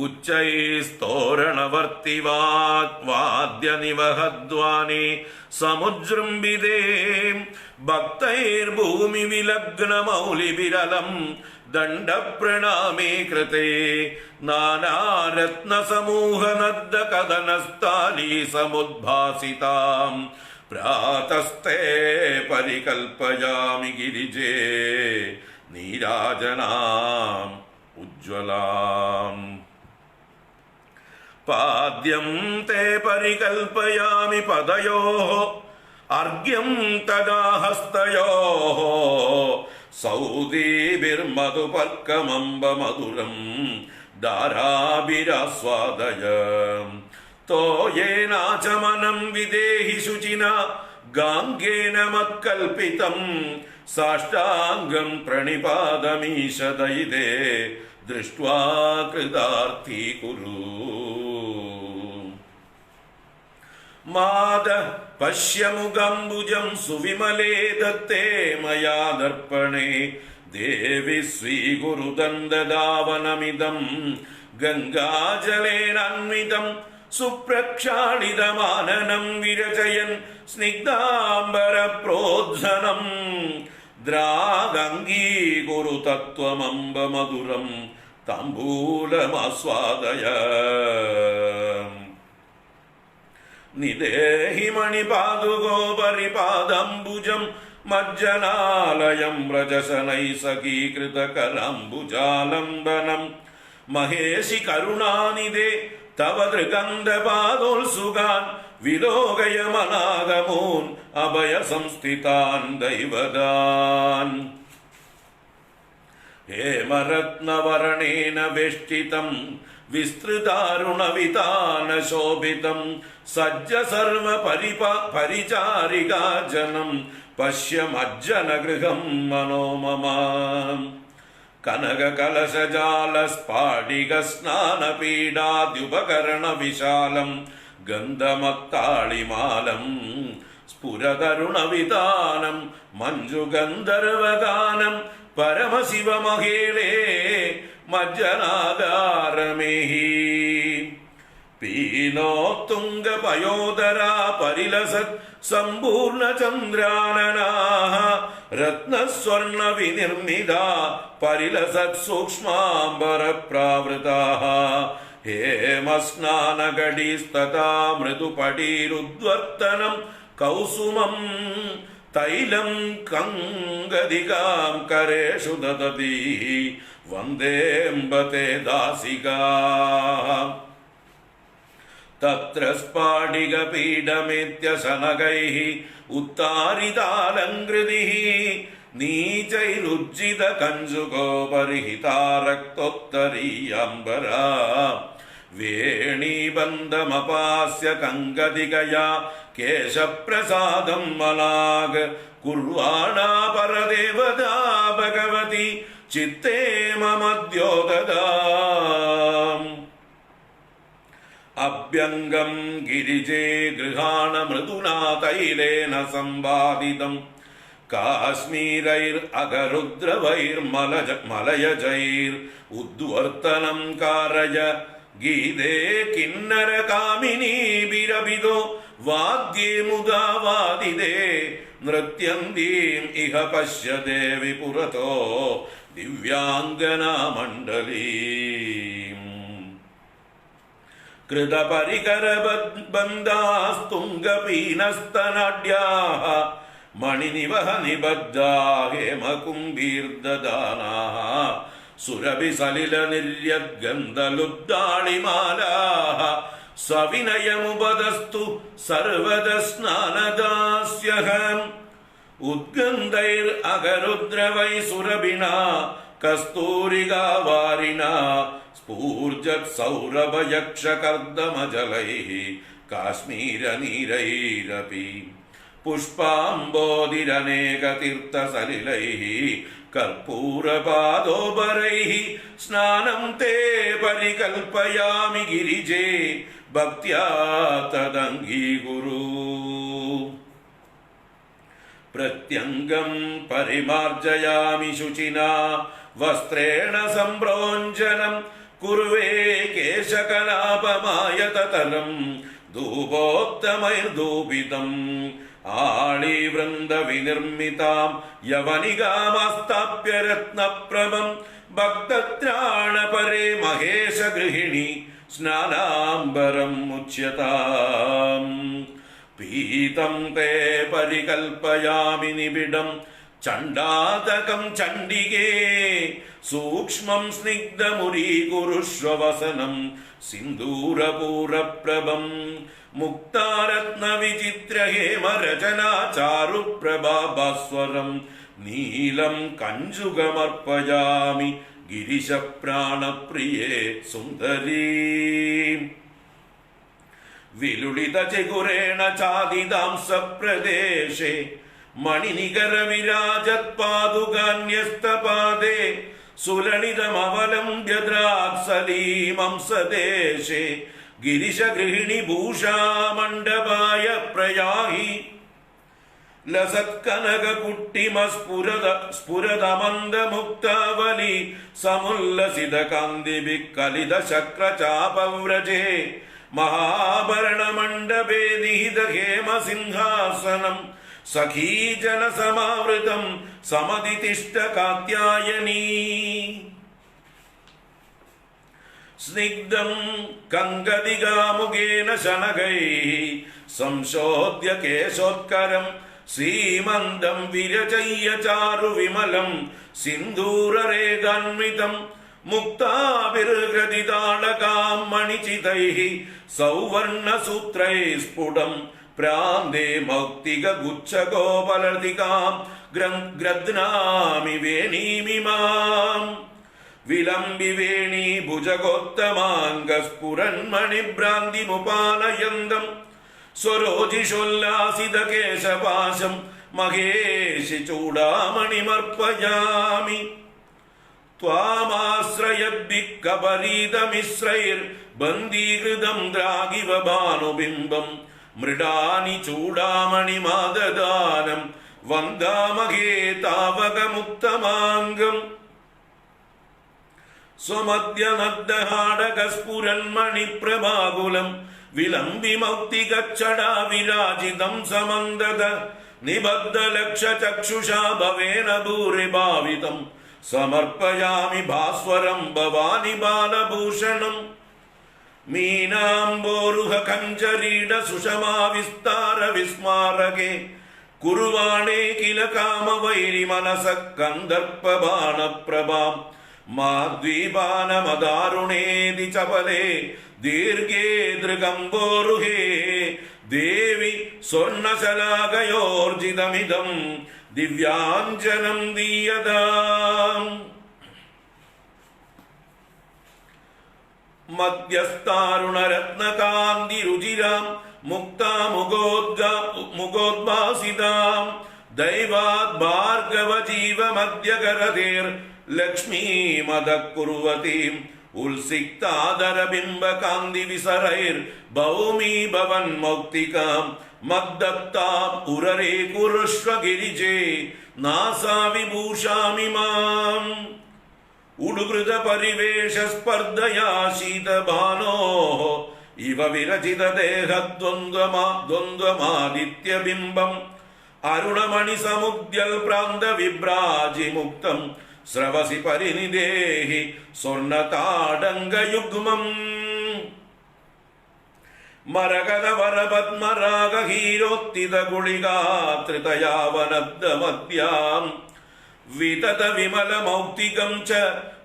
ഉച്ചൈസ്തോരണവർത്തിവാദ്യനിവഹദ്വാനി സമുജൃംബിതേ ഭക്തൈർഭൂമി വിലഗ്നമൗലിവിരലം ദണ്ഡപ്രണാമേ കൃതേ നാനാരത്നസമൂഹനദ്ദ കഥനസ്ഥാലീ സമുദ്ഭാസിതാം പ്രാതസ്തേ പരികൽപ്പയാമി ഗിരിജേ നീരാജനാം ഉജ്ജ്വലാം. പാദ്യം തേ പരികൽപ്പയാമി പദയോഃ അർഘ്യം തദാ ഹസ്തയോഃ സൗദീഭിർമധുപർക്കമംബമധുരം ധാരാഭിരാസ്വാദയ. തോയേനാചമനം വിദേഹി ശുചിന ഗാംഗേന മത്കൽപിതം സാഷ്ടാംഗം പ്രണിപാതമീശദയിതേ ദൃഷ്ട്വാ കൃതാർത്ഥീ കുരു. മാത പശ്യമുഖംബുജം സുവിമലേ ദത്തേ മയാ ദർപ്പണേ ദേവി സ്വീകുരുദന്തദാവനമിദം ഗംഗാജലേനാന്വിതം സുപ്രക്ഷാളിതമാനനം വിരചയൻ സ്നിഗ്ധാംബര പ്രോദ്ധനം ദ്രാഗംഗീകുരു തത്വമംബ മധുരം താംബൂലമാസ്വാദയ നിദേഹി മണിപാദുകോ പരിപാദംബുജം മജ്ജനാലയം വ്രജസനൈ സഖീകൃതകരാംബുജാലംബനം മഹേശി കരുണാനിധേ തവ തൃകന്ധപാദോത്സുകാൻ വിലോകയമനാഗമോൻ അഭയ സംസ്ഥിതാൻ ദൈവദാൻ ഹേമരത്നവർണേന വേഷ്ടിതം വിസ്തൃതാരുണവിതാന ശോഭിതം സജ്ജ സർവ പരിചാരികാജനം പശ്യമജ്ജനഗൃഹം മനോമമാം കനകകലശജാല സ്ഫാടിക സ്നാനപീഠാദ്യുപകരണ വിശാലം ഗന്ധമത്താളിമാലം സ്ഫുരതരുണവിതാനം മഞ്ജുഗന്ധർവഗാനം പരമശിവമഹേളേ മജ്ജനാകാരമേഹി പീനോത്തുംഗ പയോദരാ പരിലസത് സമ്പൂർണ്ണ ചന്ദ്രാനനാഃ രത്നസ്വർണ്ണ വിനിർമ്മിത പരിലസത് സൂക്ഷ്മാംബര പ്രാവൃതാഃ ഹേമസ്നാനഗടീസ്തഥാ മൃദുപടീരുദ്വർത്തനം കൗസുമം തൈലം കങ്കദികാം കരേഷു ദദതി വന്ദേംബത്തെ ദാസികാ തത്ര സ്ഫാടികപീഠമേത്യശനകൈഃ ഉത്താരിതാലങ്കൃതിഃ നീചൈരുജ്ജിത കഞ്ചുകോപരിഹിതാ രക്തോത്തരീയംബരാ വേണീബന്ധമപാസ്യ കങ്കദികയാ കേശപ്രസാദം മനാഗ് കുർവാണാ പരദേവതാ ഭഗവതി ചിത്തേ മമദ്യോതദാം അഭ്യംഗം ഗിരിജേ ഗൃഹാണ മൃദുനാ തൈലേന സമ്പാദിതം കാശ്മീരൈർ അഗരുദ്രവൈർ മലയജൈർ ഉദ്വർത്തനം കാരയ ഗീതേ കിന്നര കാമിനീ ബിരബിദോ വാദ്യേ മുദാ വാദിതേ നൃത്യന്തീം ഇഹ പശ്യ ദേവി പുരതോ ദിവ്യാംഗനാ മണ്ഡലീം കൃതപരികരബന്ധാസ്തുംഗപീനസ്തനാഢ്യാഃ മണിനിവഹ നിബദ്ധാ ഹേമകുംഭീർദദാനാഃ സുരഭിസലില നിർയദ്ഗന്ധലുബ്ധാളിമാലാഃ സവിനയമുപദസ്തു സർവദ സ്നാനദാസ്യഹം ഉദ്ഗന്ധൈർ അഗരുദ്രവൈ സുരഭിണാ കസ്തൂരികാ വാരിണാ സ്ഫൂർജത് സൗരഭയക്ഷകർദമജലൈഃ കാശ്മീരനീരൈരപി പുഷ്പാംബോധിരനേകതീർത്ഥസലിലൈഃ കർപ്പൂരപാദോപരൈഃ സ്നാനം തേ പരികൽപ്പയാമി ഗിരിജേ ഭക്ത്യാ തദംഗീകുരു പ്രത്യംഗം പരിമാർജയാമി ശുചിനാ വസ്ത്രേണ സംപ്രോഞ്ജനം കുർവേ കേശകലാപമായതതലം ധൂപോത്തമൈർധൂപിതം ആളീവൃന്ദ വിനിർമ്മിതാം യവനികാമാസ്ഥാപ്യ രത്നപ്രഭം ഭക്തത്രാണപരേ മഹേശ ഗൃഹിണി സ്നാനാംബരം മുച്യതാം പീതം തേ പരികൽപ്പയാമി നിബിഡം ചണ്ഡാതകം ചണ്ഡികേ സൂക്ഷ്മം സ്നിഗ്ധമുരീകുരുഷ്വവസനം സിന്ദൂരപൂരപ്രഭം മുക്താരത്നവിചിത്ര ഹേമരചനാ ചാരുപ്രഭാസ്വരം നീലം കഞ്ചുകമർപ്പയാമി ഗിരിശപ്രാണപ്രിയേ സുന്ദരീ വിലുളിത ചെകുരേണ ചാദിതാം സപ്രദേശേ മണിനികര വിരാജത് പാദുകാന്യസ്തപാദേ സുലളിതമവലംബ്യ ദ്രാക്സലീമംസദേശേ ഗിരിശഗൃഹിണി ഭൂഷാമണ്ഡപായ പ്രയാഹി സ്ഫുരതമന്ദമുക്താവലി സമുല്ലസിത കാന്തിഭി കലിത ശക്രചാപവ്രജേ മഹാഭരണമണ്ഡപേ നിഹിത ഹേമസിംഹാസനം സഖീജനസമാവൃതം സമതിഷ്ഠ കാത്യായനീ സ്നിഗ്ധം കങ്കദികാമുഖേന ശനകൈഃ സംശോധ്യ കേശോത്കരം ശ്രീമന്തം വിരചയ്യ ചാരു വിമലം സിന്ദൂരരേഖാന്വിതം മുക്താഭിർഹൃതിതാളകാം മണിചിതൈഃ സൗവർണസൂത്രൈഃ സ്ഫുടം പ്രാന്തേ മൗക്തിക ഗുച്ഛഗോപലതികാം ഗ്രദ്നാമി വേണീമിമാം വിലംബിവേണി ഭുജഗോത്തമാംഗസ്ഫുരന്മണിഭ്രാന്തിമുപാലയന്തം സ്വരോജിഷോല്ലാസിത കേശപാശം മഹേഷി ചൂടാമണിമർപ്പയാമി ത്വാമാശ്രയദ്ഭിക്കപരീതമിശ്രൈർബന്ധീകൃതം ദ്രാഗിവ ഭാനുബിംബം മൃഡാനി ചൂടാമണിമാദദാനം വന്ദാമഹേ താവകമുത്തമാംഗം സ്വമദ്യനദ്ദഹാടകസ്ഫുരന്മണിപ്രഭാകുലം വിലംബിമൗക്തികച്ചടാ വിരാജിതം സമന്തത നിബദ്ധലക്ഷചക്ഷുഷാ ഭവേന ഭൂരിഭാവിതം സമർപ്പയാമി ഭാസ്വരം ഭവാനി ബാലഭൂഷണം മീനാംബോരുഹ കഞ്ചരീട സുഷമാ വിസ്താര വിസ്മാരകേ കുറുവാണേ കില കാമവൈരി മനസ കന്ദർപ്പബാണപ്രഭാം മാദ്വീപാനമദാരുണേതി ചപലേ ദീർഘേ ദൃഗംബോരുഹേ ദേവി സ്വർണശലാകയോർജിതമിദം ദിവ്യാഞ്ജനം ദീയതാം മധ്യസ്ഥാരുണരത്നകാന്തിരുചിരാം മുക്താമുഖോദ്ഭാസിതാം ദൈവാത് ഭാർഗവ ജീവമദ്യകരതേർ ലക്ഷ്മീമദക്കുറുവതീം ഉത്സിക്താദരബിംബകാന്തി വിസരൈർ ഭൗമീ ഭവൻ മൗക്തികാം മദ്ദത്താം ഉരരേ കുരുഷ്വ ഗിരിജേ നാസാ വിഭൂഷാമി മാം ഉടുകൃത പരിവേഷ സ്പർദ്ധയാ ശീതഭാനോ ഇവ വിരചിത ദേഹദ്വന്ദ്വമാദിത്യബിംബം അരുണമണി സമുദ്യൽ പ്രാന്ത വിഭ്രാജിമുക്തം സ്രവസി പരിനിദേഹി സ്വർണതാടങ്കയുഗ്മം മരകത വരപത്മരാഗ ഹീരോത്തിത ഗുളികാത്രിതയാവനദ്ദമദ്യാം വിതത വിമല മൗക്തികം ച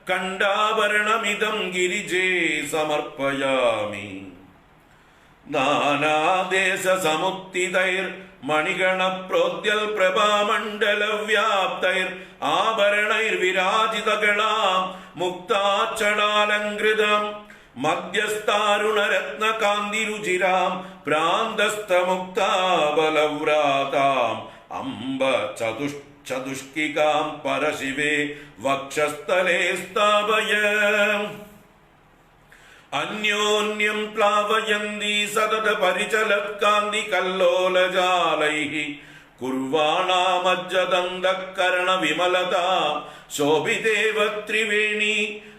കണ്ഠാഭരണമിദം ഗിരിജേ സമർപ്പയാമി നാനാദേശ സമുത്തിതൈർ മണിഗണ പ്രോദ്യൽ പ്രഭാമണ്ഡല വ്യാപ്തൈർ ആഭരണൈർ വിരാജിതകളാം മുക്താക്ഷടാലങ്കൃതം മധ്യസ്ഥാരുണരത്നകാന്തിരുചിരാം പ്രാന്തസ്ഥമുക്താബലവ്രാതാം അംബ ചതുഷ്കികാം പരശിവേ വക്ഷസ്ഥലേ സ്ഥാപയ അന്യോന്യം പ്ലാവയന്തി സതത പരിചലത്കാന്തി കല്ലോലജാലൈഃ കുർവാണാമജ്ജദന്തകരണ വിമലതാ ശോഭിതേവ ത്രിവേണി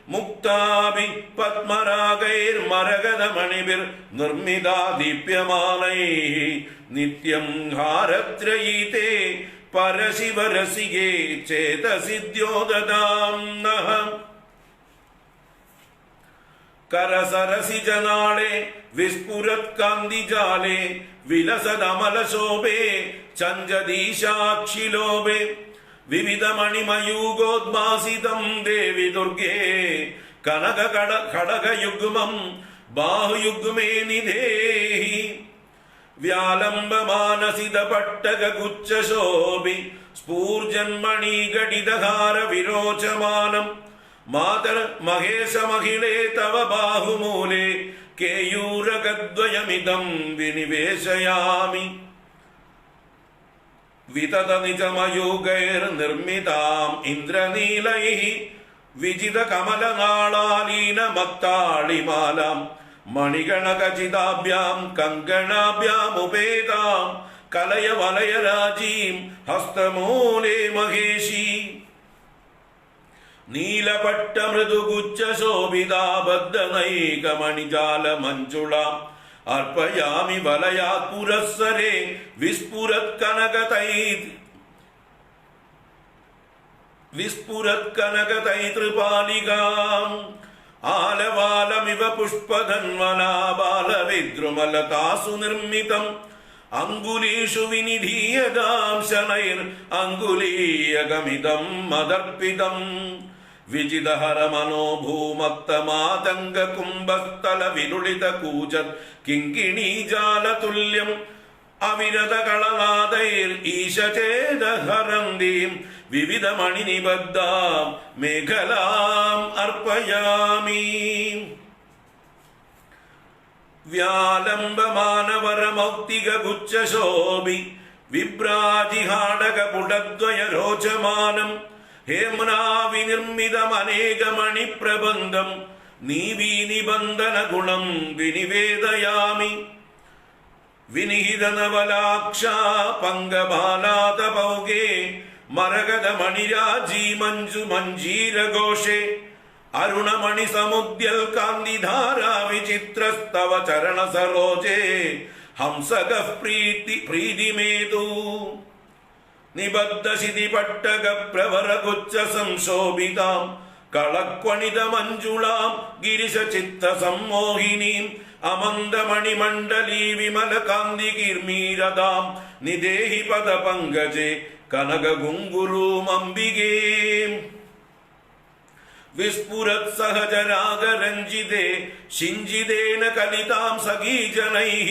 മുക്താഭി പത്മരാഗൈർമരകതമണിഭിർ നിർമ്മിതാ ദീപ്യമാനൈഃ നിത്യം ഹാരത്രയീതേ പരശിവരസികേ ചേതസിദ്യോദതാം നഃ കരസരസിജനാളേ വിസ്ഫുരത്കാന്തിജാലേ വിലസദമലശോഭേ ചഞ്ചദീശാക്ഷിലോഭേ വിവിധമണിമയൂഗോദ്ഭാസിതം ദേവി ദുർഗേ കനക ഖഡഗയുഗ്മം ബാഹുയുഗ്മേ നിധേഹി വ്യാലംബമാനസിത പട്ടകഗുച്ഛശോഭി സ്ഫൂർജന്മണി ഘടിതഹാര വിരോചമാനം മാതർ മഹേശ മഹിളേ തവ ബാഹുമൂലേ കേയൂരകദ്വയമിദം വിനിവേശയാമി വിതത നിജമയൂഗൈർ നിർമ്മിതാം ഇന്ദ്രനീലൈഃ വിജിത കമലനാളാലീന മത്താളിമാലാം മണിഗണകചിതാഭ്യാം കങ്കണാഭ്യാമുപേതാം കലയ വലയരാജീം ഹസ്തമൂലേ മഹേഷി നീലപട്ട മൃദുഗുച്ഛ ശോഭിതാബദ്ധനൈകമണിജാല മഞ്ജുളാം അർപ്പയാമി വലയാത് പുരസ്സരേ വിസ്ഫുരത് കനകതൈതൃപാലികാം ആലവാലമിവ പുഷ്പധന്വനാബാലവിദ്രുമലതാസു നിർമ്മിതം അങ്കുലീഷു വിനിധീയതാം ശനൈർ അങ്കുലീയകമിതം മദർപ്പിതം വിജിതഹര മനോഭൂമത്തമാതംഗ കുംഭസ്ഥല വിരുളിത കൂജത് കിങ്കിണീജാലതുല്യം അവിരത കളനാദൈർ ഈശചേദഹരന്തീം വിവിധ മണിനിബദ്ധാം മേഖലാം അർപ്പയാമി വ്യാലംബമാനവരമൗക്തിക ഗുച്ഛശോഭി വിഭ്രാജിഹാടക പുടദ്വയ രോചമാനം ഹേമ്നാ വിനിർമ്മിതമനേകമണി പ്രബന്ധം നീവീ നിബന്ധന ഗുണം വിനിവേദയാമി വിനിഹിത നവലാക്ഷ പങ്കബാലാതപൗകേ മരകത മണിരാജീ മഞ്ജു മഞ്ജീരഘോഷേ അരുണമണി സമുദ്യൽ കാന്തിധാരാ വിചിത്രസ്തവ ചരണ സരോജേ ഹംസക പ്രീതിമേതു നിബദ്ധ ശിതി പട്ടക പ്രവരഗുച്ഛ സംശോഭിതാം കളക്വണിത മഞ്ജുളാം ഗിരിശ ചിത്ത സമ്മോഹിനീം അമന്തമണിമണ്ഡലീ വിമല കാന്തി കീർമീരതാം നിദേഹി പദ പങ്കജേ കനക ഗുങ്കുരൂമംബികേ വിസ്ഫുരത് സഹജരാഗരഞ്ജിതേ ശിഞ്ചിതേന കലിതാം സഖീജനൈഃ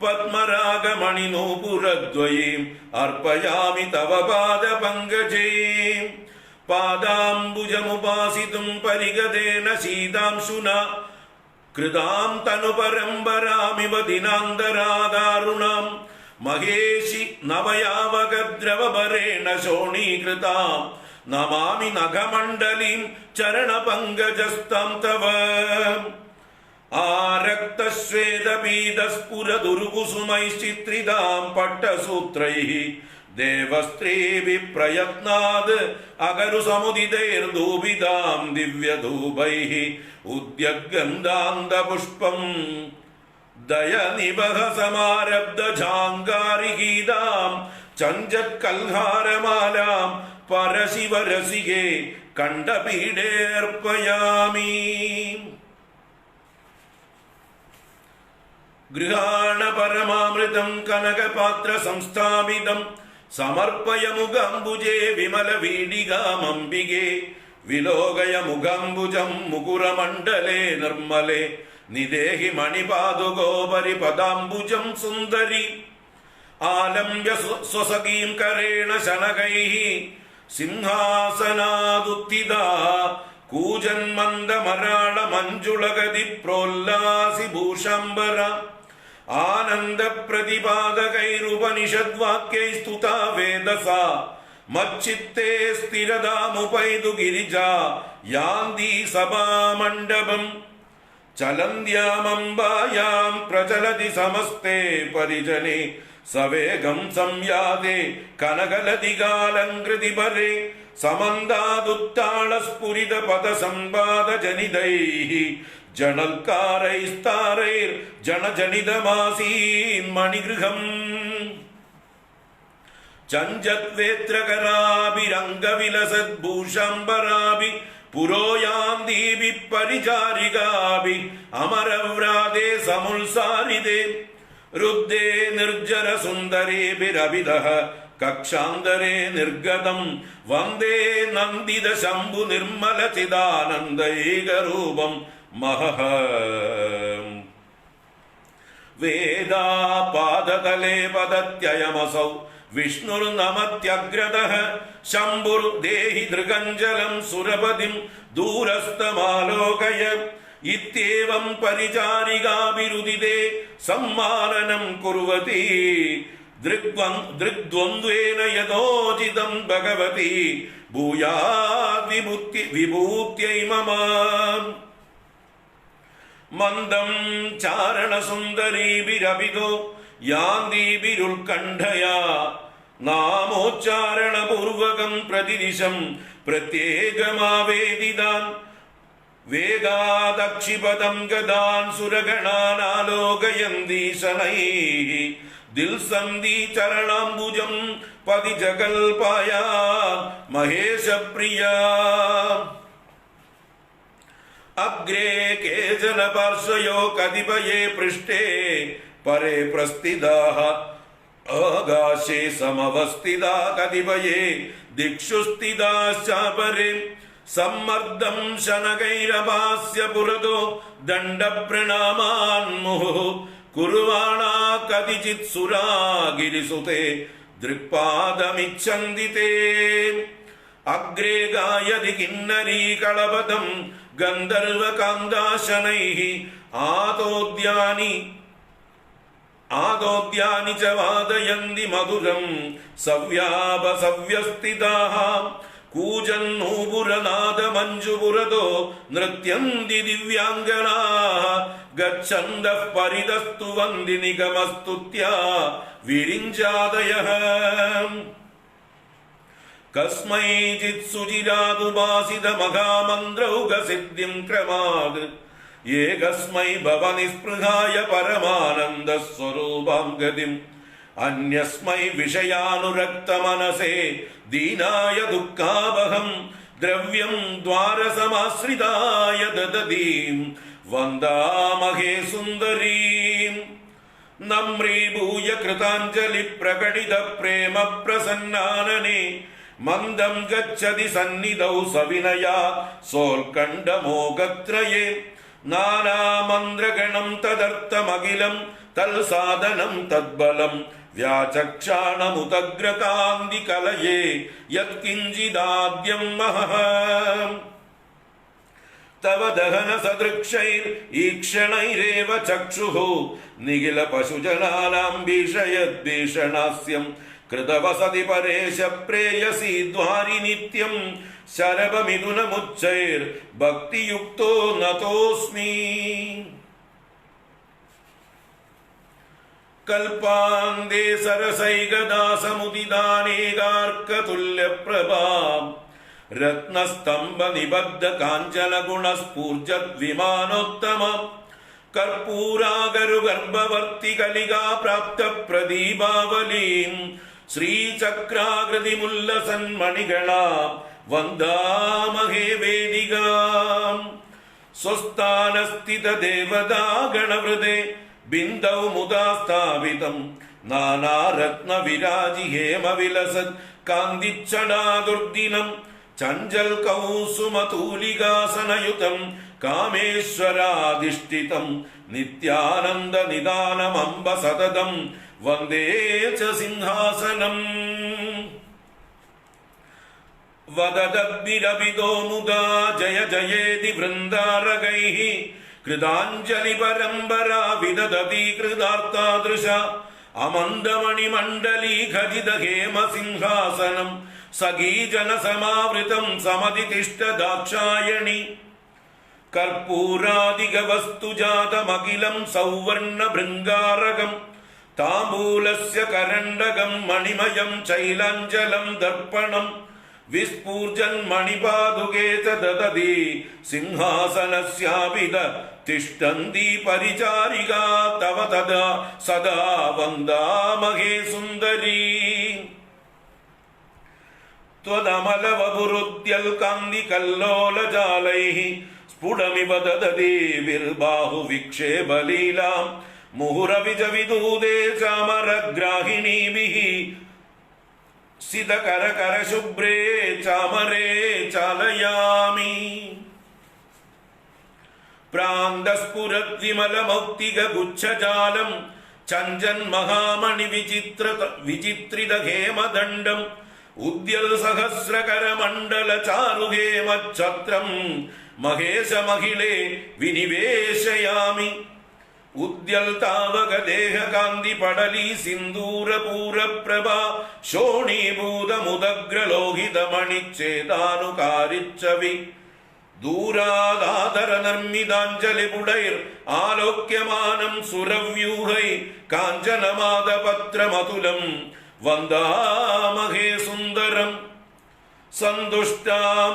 പത്മരാഗമണിനൂപുരദ്വയീം അർപ്പയാമി തവ പാദപങ്കജേ പാദാംബുജമുപാസിതും പരിഗതേന ശീതാംശുനാ കൃതാം തനുപരമ്പരാമിവ ദിനാന്തരാദാരുണാം മഹേഷി നവയാവകദ്രവഭരേണ ശോണീകൃതാം നമാമി നഖമണ്ഡലീം ചരണപങ്കജസ്തം തവ ആരക്തശ്വേതപീതസ്ഫുരദുർകുസുമൈശ്ചിത്രിതാം പട്ടസൂത്രൈഃ ദേവസ്ത്രീഭിഃ പ്രയത്നാത് അകരു സമുദിതൈർദൂപിതാം ദിവ്യധൂപൈഃ ഉദ്യഗന്ധാന്തപുഷ്പം ദയനിബഹ സമാരബ്ധ ഝാങ്കാരിഗീതാം ചഞ്ചത്കൽഹാരമാലാം പരശിവരസികേ കണ്ഠപീഠേർപ്പയാമി ഗൃഹാണ പരമാമൃതം കനകപാത്ര സംസ്ഥാപിതം സമർപ്പയ മുഖാംബുജേ വിമല വീഡികാമംബികേ വിലോകയ മുഖാംബുജം മുകുരമണ്ഡലേ നിർമ്മലേ നിദേഹി മണിപാദുകോപരി പദാംബുജം സുന്ദരി ആലംബ്യ സ്വസഖീം കരേണ ശനകൈഃ സിംഹാസനാദുത്ഥിതാ കൂജന്മന്ദമരാള മഞ്ജുളഗതി പ്രോല്ലാസി ഭൂഷാംബര ആനന്ദ പ്രതിപാദകൈരുപനിഷദ്വാക്യൈ സ്തുതാ വേദസാ മച്ചിത്തേ സ്ഥിരതാമുപൈതു ഗിരിജാ യാന്തി സഭാമണ്ഡപം ചലന്ത്യാമംബായാം പ്രചലതി സമസ്തേ പരിജനേ സവേഗം സംയാതേ കനകലതികാലങ്കൃതി പരേ സമന്താദുത്താള സ്ഫുരിത പദ സംവാദ ജനിതൈഃ ജണൽക്കാരൈസ്താരൈർ ജനജനിതമാസീൻ മണിഗൃഹം ചഞ്ചത്വേത്രകരാഭിരംഗവിലസദ്ഭൂഷാംബരാഭി പുരോയാന്തീഭി പരിചാരികാഭി അമരവ്രാതേ സമുത്സാരിതേ രുദ്ധേ നിർജര സുന്ദരേഭിരഭിദഃ കക്ഷാന്തരേ നിർഗതം വന്ദേ നന്ദിത ശംഭു നിർമ്മല ചിദാനന്ദൈകരൂപം മഹഃ വേദാപാദതലേ പദത്യയമസൗ വിഷ്ണുർനമത്യഗ്രതഃ ശംഭുർദേഹി ദൃഗഞ്ജലം സുരപതിം ദൂരസ്ഥമാലോകയ ഇത്യേവം പരിചാരികാഭിരുദിതേ സമ്മാനനം കുർവതി ദൃഗ്ദ്വന്ദ്വേന യഥോചിതം ഭഗവതി ഭൂയാദ് വിഭൂത്यै മമ മന്ദം ചാരണസുന്ദരീഭിരഭിതോ യാന്തീഭിരുത്കണ്ഠയാ നാമോച്ചാരണപൂർവകം പ്രതിദിശം പ്രത്യേകമാവേദിതാൻ വേഗാദക്ഷിപദം ഗദാൻ സുരഗണാനാലോകയന്തി ശനൈഃ ദിൽസന്ധി ചരണാംബുജം പതിജകൽപായ മഹേശപ്രിയ അഗ്രേ കേചന പാർശ്വയോ കതിപയേ പൃഷ്ഠേ പരേ പ്രസ്ഥിതാഃ ആകാശേ സമവസ്ഥിതാ കതിപയേ ദിക്ഷു സ്ഥിതാശ്ചാപരേ സമ്മർദ്ദം ശനകൈരഭാസ്യ പുരതോ ദണ്ഡപ്രണാമാൻ മുഹുഃ കുർവാണാ കതിചിത് സുരാ ഗിരിസുതേ ദൃക്പാദമിച്ഛന്തി തേ അഗ്രേ ഗായതി കിന്നരീ കളപദം ഗന്ധർവകാന്താശനൈഃ ആദോദ്യാനി ച വാദയന്തി മധുരം സവ്യാപസവ്യസ്ഥിതാഃ കൂജന്നൂപുരനാദമഞ്ജുപുരതോ നൃത്യന്തി ദിവ്യാംഗനാഃ ഗച്ഛന്തഃ പരിതസ്തുവന്തി നിഗമസ്തുത്യാ വിരിഞ്ചാദയഃ കസ്മൈചിത് സുചിരാദുപാസിതമഹാമന്ത്രൗഘസിദ്ധിം ക്രമാദ് ഏകസ്മൈ ഭവനിസ്പൃഹായ പരമാനന്ദസ്വരൂപാം ഗതിം അന്യസ്മൈ വിഷയാനുരക്തമനസേ ദീനായ ദുഃഖാവഹം ദ്രവ്യം ദ്വാരസമാശ്രിതായ ദദതീം വന്ദാമഹേ സുന്ദരീം നമ്രീഭൂയ കൃതാഞ്ജലി പ്രകടിത പ്രേമ പ്രസന്നാനനെ മന്ദം ഗച്ഛതി സന്നിധൗ സവിനയാ സോൽക്കണ്ഠമോഗത്രയേ നാനാമന്ത്രഗണം തദർത്ഥമഖിലം തൽസാധനം തദ്ബലം വ്യാചക്ഷാണമുദഗ്രകാന്തി കലയേ യത്കിഞ്ചിദാദ്യം മഹഃ തവ ദഹന സദൃക്ഷൈർ ഈക്ഷണൈരേവ ചക്ഷുഃ നിഖില പശുജനാനാം ഭീഷയദ്ഭീഷണാസ്യം കൃതവസതി പരേശ പ്രേയസി ദ്വാരി നിത്യം ശരഭമിഥുനമുച്ചൈർ ഭക്തിയുക്തോ നതോസ്മി കൽപാന്തേ സരസൈകദാസമുദിതാനേകാർക്കതുല്യപ്രഭാം രത്നസ്തംഭ നിബദ്ധ കാഞ്ചന ഗുണസ്ഫൂർജത് വിമാനോത്തമ കർപ്പൂരാഗരു ഗർഭവർത്തി കലികാ പ്രാപ്ത പ്രദീപാവലീം ശ്രീചക്രാകൃതി മുല്ലസന്മണികളാം വന്ദാമഹേ വേദികാം സ്വസ്ഥാനസ്ഥിത ദേവതാ ഗണവൃതേ ബിന്ദൗ മുദാ സ്ഥാപിതം നാനാരത്ന വിരാജി ഹേമ വിലസത് കാന്തിച്ചടാദുർദിനം ചഞ്ചൽ കൗസുമതൂലികാസനയുതം കാമേശ്വരാധിഷ്ഠിതം നിത്യാനന്ദ നിദാനമംബ സതതം വന്ദേ ച സിംഹാസനം വദദദ്ഭിരഭിദോ മുദാ ജയ ജയേതി വൃന്ദാരകൈഃ കൃതാഞ്ജലി പരമ്പരാ വിദദതി കൃതാർത്താദൃശ അമന്ദമണി മണ്ഡലീ ഖചിത ഹേമ സിംഹാസനം സഖീജന സമാവൃതം സമതി തിഷ്ഠ ദാക്ഷായണി കർപ്പൂരാദിക വസ്തുജാതമഖിലം സൗവർണ ഭൃംഗാരകം താംബൂലസ്യ കരണ്ടകം മണിമയം ചൈലാഞ്ജലം ദർപ്പണം വിസ്ഫൂർജൻ മണിപാദുകേ ച ദദതി സിംഹാസനസ്യാപിത തിഷ്ഠന്തി പരിചാരികാ തവ തദാ സദാ വന്ദാമഹേ സുന്ദരീ ത്വദമലവപുരുദ്യൽകാന്തി കല്ലോലജാലൈഃ സ്ഫുടമിവ ദദതി വിർബാഹു വിക്ഷേപലീലാം മുഹുരവിജ വിദൂതേ ചാമരഗ്രാഹിണീഭിഃ സിതകര കരശുഭ്രേ ചാമരേ ചാലയാമി പ്രാന്തസ്ഫുരദ്വിമലമൗക്തിക ഗുച്ഛജാലം ചഞ്ചൻ മഹാമണി വിചിത്രിത ഹേമദണ്ഡം ഉദ്യൽ സഹസ്രകര മണ്ഡല ചാരുഹേമഛത്രം മഹേശ മഹിളേ വിനിവേശയാമി ഉദ്യൽ താവക ദേഹകാന്തി പടലി സിന്ദൂരപൂര പ്രഭ ശോണീഭൂത മുദഗ്രലോഹിത മണിച്ഛേദാനുകാരിച്ചവി ദൂരാദാതര നിർമ്മിതാഞ്ജലിപുടൈർ ആലോക്യമാനം സുരവ്യൂഹൈ കാഞ്ചനമാദപത്രമതുലം വന്ദാമഹേ സുന്ദരം. സന്തുഷ്ടാം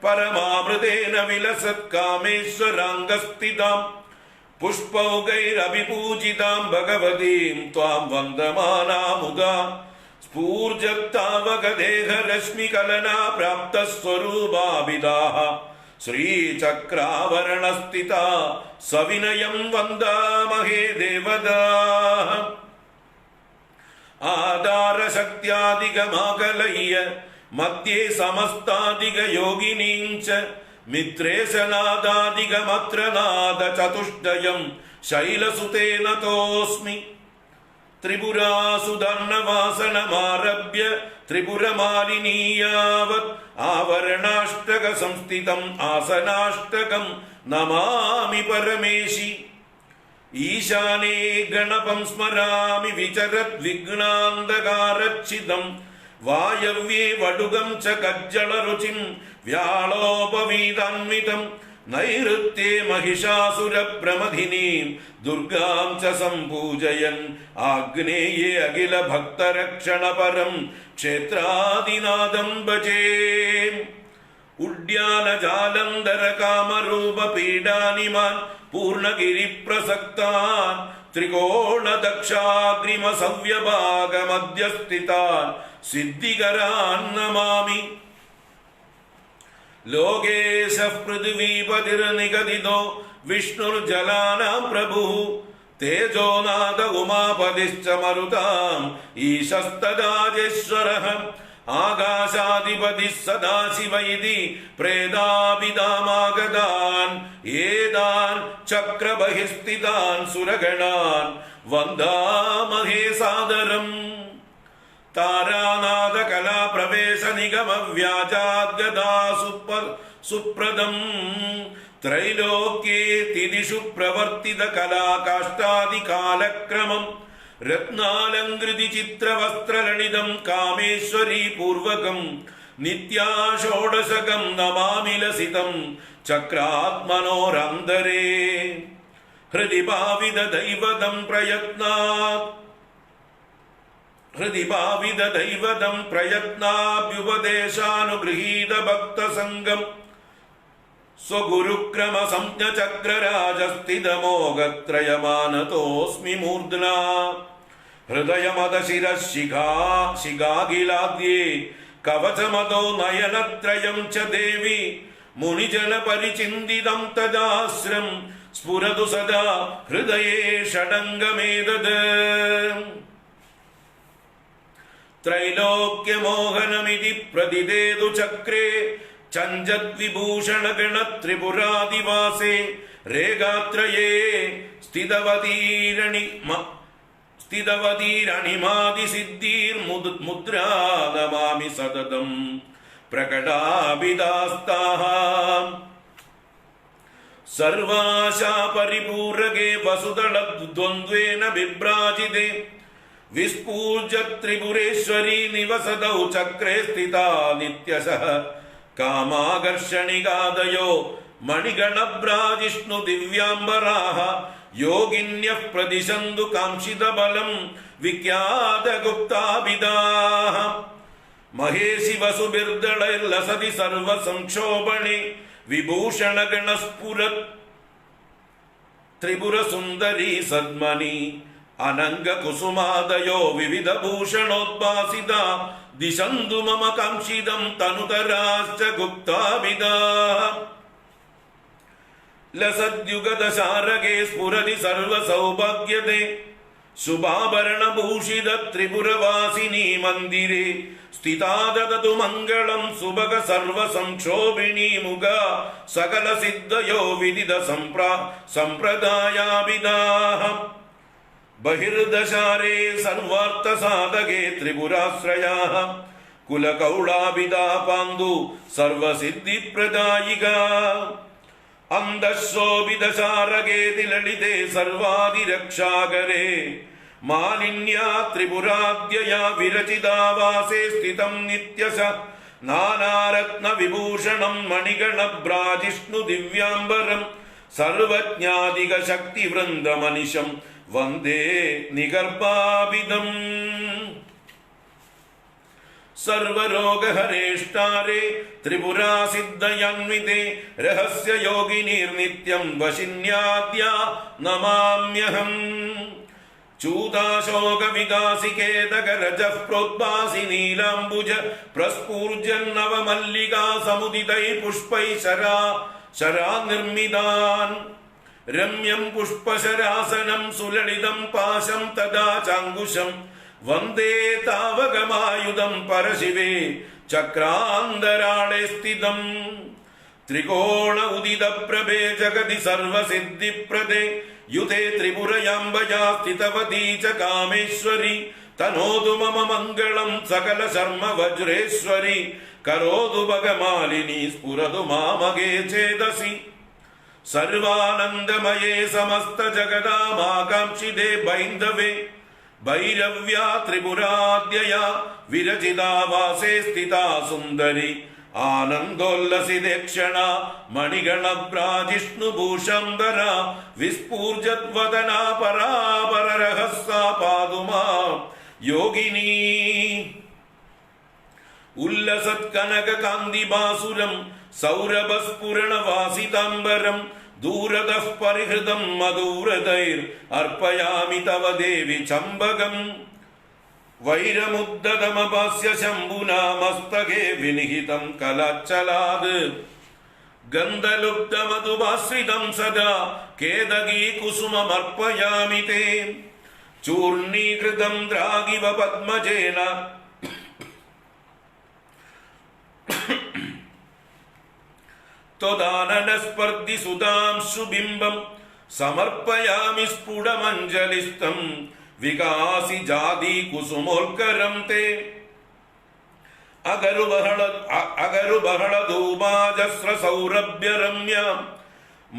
പരമാമൃതേന വിലസത് കാമേശ്വരാംഗസ്ഥിതാം പുഷ്പൗകൈരഭിപൂജിതാം ഭഗവതീം ത്വാം വന്ദമാനാമുദാ. സ്ഫൂർജത്താവകദേഹരശ്മികലനാ പ്രാപ്തസ്വരൂപാഭിദാഃ ശ്രീചക്രാവരണസ്ഥിതാ സവിനയം വന്ദാമഹേ ദേവതാഃ. ആധാരശക്ത്യാദികമാകലയ്യ മധ്യേ സമസ്താദികയോഗിനീം ച മിത്രേശനാദാദികമത്രനാദ ചതുഷ്ടയം ശൈലസുതേ നതോസ്മി. ത്രിപുരാസുദർണവാസനമാരഭ്യ ത്രിപുരമാലിനീയാവത് ആവരണാഷ്ടക സംസ്ഥിതം ആസനാഷ്ടകം നമാമി പരമേശി. ഈശാനേ ഗണപം സ്മരാമി വിചരത് വിഘ്നാന്തകാരച്ഛിദം വായവ്യേ വടുകം ച കജ്ജളരുചിം വ്യാളോപവീതാന്വിതം നൈഋത്യേ മഹിഷാസുരപ്രമഥിനീം ദുർഗാം ച സംപൂജയൻ ആഗ്നേയേ അഖില ഭക്തരക്ഷണപരം ക്ഷേത്രാദിനാദം ഭജേ. ഉഡ്യാനജാലന്ധര കാമരൂപ പീഡാനിമാൻ പൂർണഗിരിപ്രസക്താൻ ത്രികോണദക്ഷാഗ്രിമ സവ്യഭാഗമധ്യസ്ഥിതാൻ സിദ്ധികരാൻ നമാമി. ലോകേശഃ പൃഥ്വീപതിർനിഗദിതോ വിഷ്ണുർജലാനാം പ്രഭുഃ തേജോനാഥ ഉമാപതിശ്ച മരുതാം ഈശസ്തദാജേശ്വരഃ. ആകാശാധിപതിഃ സദാശിവൈതി പ്രേതാഭിധാമാഗതാൻ ഏതാൻ ചക്രബഹിസ്ഥിതാൻ സുരഗണാൻ വന്ദാമഹേ സാദരം. താരാനാഥ കലാപ്രവേശ നിഗമ വ്യാജാദ്ഗദാ സുപ്രദം ത്രൈലോക്യേ തിദിഷു പ്രവർത്തിത കലാകാഷ്ടാദി കാലക്രമം രത്നാലങ്കൃതി ചിത്രവസ്ത്രലളിതം കാമേശ്വരീ പൂർവകം നിത്യാഷോഡശകം നമാമി ലസിതം ചക്രാത്മനോരന്തരേ. ഹൃദി ഭാവിത ദൈവതം പ്രയത്നാഭ്യുപദേശാനുഗൃഹീത ഭക്തസംഗം സ്വഗുരുക്രമ സംജ്ഞ ചക്രരാജസ്ഥിതമോഗത്രയമാനതോസ്മി മൂർധ്നാ. ഹൃദയമദശിരശിഖാഖിലാദ്യേ കവചമതോ നയനത്രയം ച ദേവി മുനിജന പരിചിന്തിതം തദാശ്രം സ്ഫുരതു സദാ ഹൃദയേ ഷഡംഗമേതത്. ത്രൈലോക്യമോഹനമിതി പ്രതിദേതു ചക്രേ ചഞ്ചദ്വിഭൂഷണഗണ ത്രിപുരാദിവാസേ രേഖാത്രയേ സ്ഥിതവതീരണിമാദിസിദ്ധീർമുദ്രാ നമാമി സതതം പ്രകടാഭിദാസ്താഃ. സർവാശാ പരിപൂരകേ വസുദളദ്വന്ദ്വേന വിഭ്രാജിതേ വിസ്ഫൂർജ ത്രിപുരേശ്വരീ നിവസതൗ ചക്രേ സ്ഥിതാ നിത്യശഃ. കാമാകർഷണികാദയോ മണിഗണഭ്രാജിഷ്ണു ദിവ്യാംബരാഃ യോഗിന്യഃ പ്രതിശന്തു കാംക്ഷിതബലം വിഖ്യാതഗുപ്താഭിദാഃ. മഹേശി വസുഭിർദളൈർലസതി സർവസംക്ഷോഭണേ വിഭൂഷണഗണസ്ഫുരത് ത്രിപുരസുന്ദരീ സദ്മനി അനംഗകുസുമാദയോ വിവിധഭൂഷണോദ്ഭാസിതാ ദിശന്തു മമ കാംക്ഷിതം തനുതരാശ്ച ഗുപ്താഭിദാഃ. ലസദ്യുഗദശാരകേ സ്ഫുരതി സർവസൗഭാഗ്യദേ ശുഭാഭരണഭൂഷിത ത്രിപുരവാസിനി മന്ദിരേ സ്ഥിതാ ദദതു മംഗളം സുഭഗ സർവസംക്ഷോഭിണീ മുഖാ സകലസിദ്ധയോ വിദിത സമ്പ്രദായാഭിദാഃ. ബഹിർദശാരേ സർവാർത്ഥസാധകേ ത്രിപുരാശ്രയാഃ കുലകൗളാഭിദാ പാന്തു സർവസിദ്ധിപ്രദായികാ. അന്തഃശോഭിതശാരകേതി ലളിതേ സർവാദിരക്ഷാകരേ മാലിന്യാ ത്രിപുരാദ്യയാ വിരചിതാ വാസേ സ്ഥിതം നിത്യശ നാനാരത്ന വിഭൂഷണം മണിഗണഭ്രാജിഷ്ണു ദിവ്യാംബരം സർവജ്ഞാധിക ശക്തിവൃന്ദമനിശം വന്ദേ നിഗർഭാവിദം. സർവരോഗഹരേഷ്ടാരേ ത്രിപുരാസിദ്ധയന്വിതേ രഹസ്യയോഗിനീർനിത്യം വശിന്യാദ്യ നമാമ്യഹം. ചൂതാശോകവികാസികേതകരജഃ പ്രോദ്ഭാസി നീലാംബുജ പ്രസ്ഫൂർജന്നവമല്ലികാ സമുദിതൈ പുഷ്പൈ ശരാനിർമ്മിതാൻ. രമ്യം പുഷ്പശരാസനം സുലളിതം പാശം തദാ ചാങ്കുശം വന്ദേ താവകമായുധം പരശിവേ ചക്രാന്തരാളെ സ്ഥിതം. ത്രികോണ ഉദിത പ്രഭേ ജഗതി സർവസിദ്ധിപ്രദേ യുധേ ത്രിപുരയാംബയാ സ്ഥിതവതീ ച കാമേശ്വരി തനോതു മമ മംഗളം സകല ശർമ്മ വജ്രേശ്വരി കരോതു ഭഗമാലിനി സ്ഫുരതു മാമകേ ചേതസി. സർവാനന്ദമയേ സമസ്ത ജഗദാമാകാംക്ഷിതേ ബൈന്ധവേ ഭൈരവ്യാ ത്രിപുരാദ്യയാ വിരചിതാ വാസേ സ്ഥിതാ സുന്ദരി ആനന്ദോല്ലസിതേക്ഷണ മണിഗണഭ്രാജിഷ്ണുഭൂഷംബര വിസ്ഫൂർജദ്വദന പരാപരരഹസ്സാ പാതുമാ യോഗിനീ. ഉല്ലസത്കനകകാന്തിഭാസുരം സൗരഭസ്ഫുരണവാസിതാംബരം ദൂരതഃ പരിഹൃതം മധൂരതൈർ അർപ്പയാമി തവ ദേവി ചമ്പകം. വൈരമുദ്ദതമപാസ്യ ശംഭുനാ മസ്തകേ വിനിഹിതം കലാച്ചലാത് ഗന്ധലുബ്ധമധുഭാശ്രിതം സദാ കേതകീ കുസുമമർപ്പയാമി തേ. ചൂർണീകൃതം ദ്രാഗിവ പദ്മജേന ത്വദാനനസ്പർദ്ധി സുധാംശുബിംബം സമർപ്പയാമി സ്ഫുടമഞ്ജലിസ്തം വികാസി ജാതി കുസുമോൽക്കരം തേ. അഗരുബഹള ധൂമാജസ്ര സൗരഭ്യരമ്യ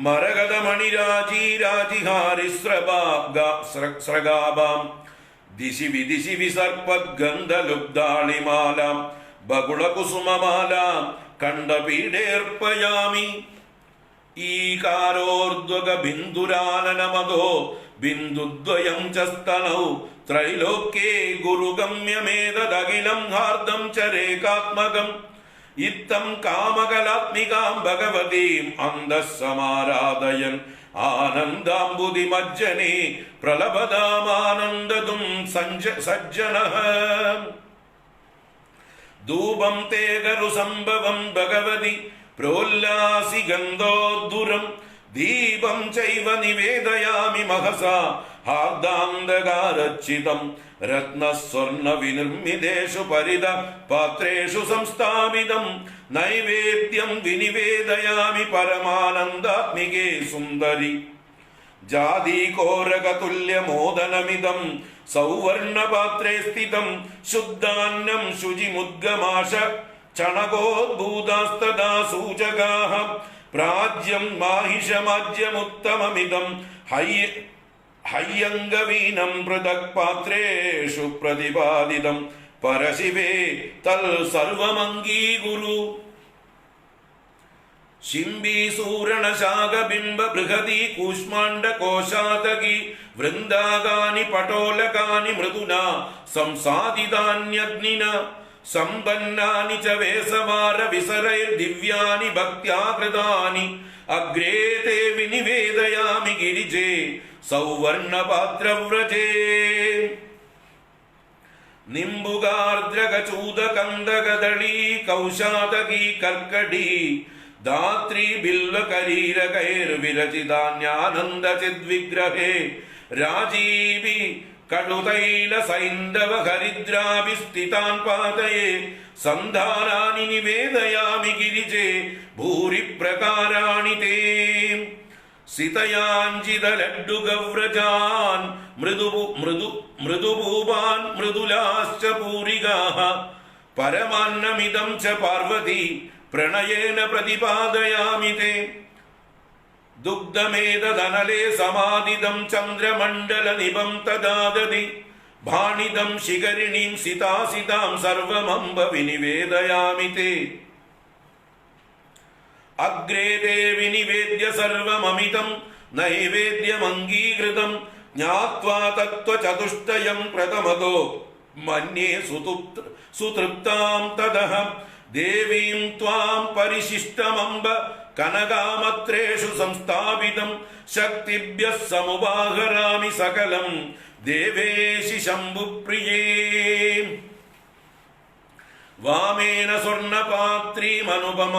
മരകതമണിരാജീരാജിഹാരിസ്രഗാഭാം ദിശി വിദിശി വിസർപ്പദ്ഗന്ധലുബ്ധാളിമാലാം ബകുളകുസുമമാലാം കണ്ഠപീഠേർപ്പയാമി. ഈകാരോർധ്വക ബിന്ദുരാനനമതോ ബിന്ദുദ്വയം ച സ്തനൗ ത്രൈലോക്യേ ഗുരുഗമ്യമേതദഖിലം ഹാർദം ച രേഖാത്മകം. ഇത്തം കാമകലാത്മികാം ഭഗവതീം അന്തഃസമാരാധയൻ ആനന്ദാംബുധിമജ്ജനേ പ്രലഭതാമാനന്ദതും സജ്ജനഃ. ധൂപം തേ ഗരു സംഭവം ഭഗവതി പ്രോല്ലാസി ഗന്ധോദ്ധുരം ദീപം ചൈവ നിവേദയാമി മഹസാ ഹാർദാന്തകാരച്ചിതം രത്നസ്വർണ്ണ വിനിർമ്മിതേഷു പരിത പാത്രേഷു സംസ്ഥാപിതം നൈവേദ്യം വിനിവേദയാമി പരമാനന്ദാത്മികേ സുന്ദരി. ജാതീകോരകതുല്യമോദനമിദം സൗവർണപാത്രേ സ്ഥിതം ശുദ്ധാന്നം ശുചിമുദ്ഗമാശ ചണകോദ്ഭൂതാസ്തദാ സൂചകാഃ. പ്രാജ്യം മാഹിഷമാജ്യമുത്തമമിദം ഹയ്യംഗവീനം പൃഥക് പാത്രേഷു പ്രതിപാദിതം പരശിവേ തൽ സർവമംഗീകുരു. ശിംബീസൂരണശാഖബിംബ ബൃഹതി കൂഷ്മാണ്ഡകോശാതകി വൃന്ദാകാനി പടോലകാനി മൃദുനാ സംസാദിതാന്യഗ്നിന സമ്പന്നാനി ച വേസവാര വിസരൈർദിവ്യാനി ഭക്ത്യാ കൃതാനി അഗ്രേ തേ വിനിവേദയാമി ഗിരിജേ സൗവർണപാത്രവ്രജേ. നിംബുകാർദ്രകചൂതകന്ദകദളീ കൗശാതകീ കർക്കടീ ധാത്രീ ബില്വകരീരകൈർവിരചിതാന്യാനന്ദചിദ്വിഗ്രഹേ രാജീവി കടുതൈല സൈന്ധവ ഹരിദ്രാഭിസ്ഥിതാൻ പാതയേ സന്ധാനാനി നിവേദയാമി ഗിരിജേ ഭൂരി പ്രകാരാണി തേ. സിതയാഞ്ജിത ലഡ്ഡുഗവ്രജാൻ മൃദുഭൂപാൻ മൃദുലാശ്ച പൂരികാഃ പരമാന്നമിദം ച പാർവതി പ്രണയേന പ്രതിപാദയാമി തേ. ദുഗ്ധമേതദനലേ സമാദിതം ചന്ദ്രമണ്ഡല നിപം തദാദതി ഭാണിതം ശിഖരിണീം സിതാസിതാം സർവമംബ വിനിവേദയാമി തേ. അഗ്രേ തേ വിനിവേദ്യ സർവമമിതം നൈവേദ്യമംഗീകൃതം ജ്ഞാത്വാ തത്വചതുഷ്ടയം പ്രഥമതോ മന്യേ സുതൃപ്താം തദഹ ദേവീം ത്വാം പരിശിഷ്ടമംബ കനകാമത്രേഷു സംസ്ഥാപിതം ശക്തിഭ്യഃ സമുപാഹരാമി സകലം ദേവേശി ശംഭുപ്രിയേ. വാമേന സ്വർണപാത്രീമനുപമ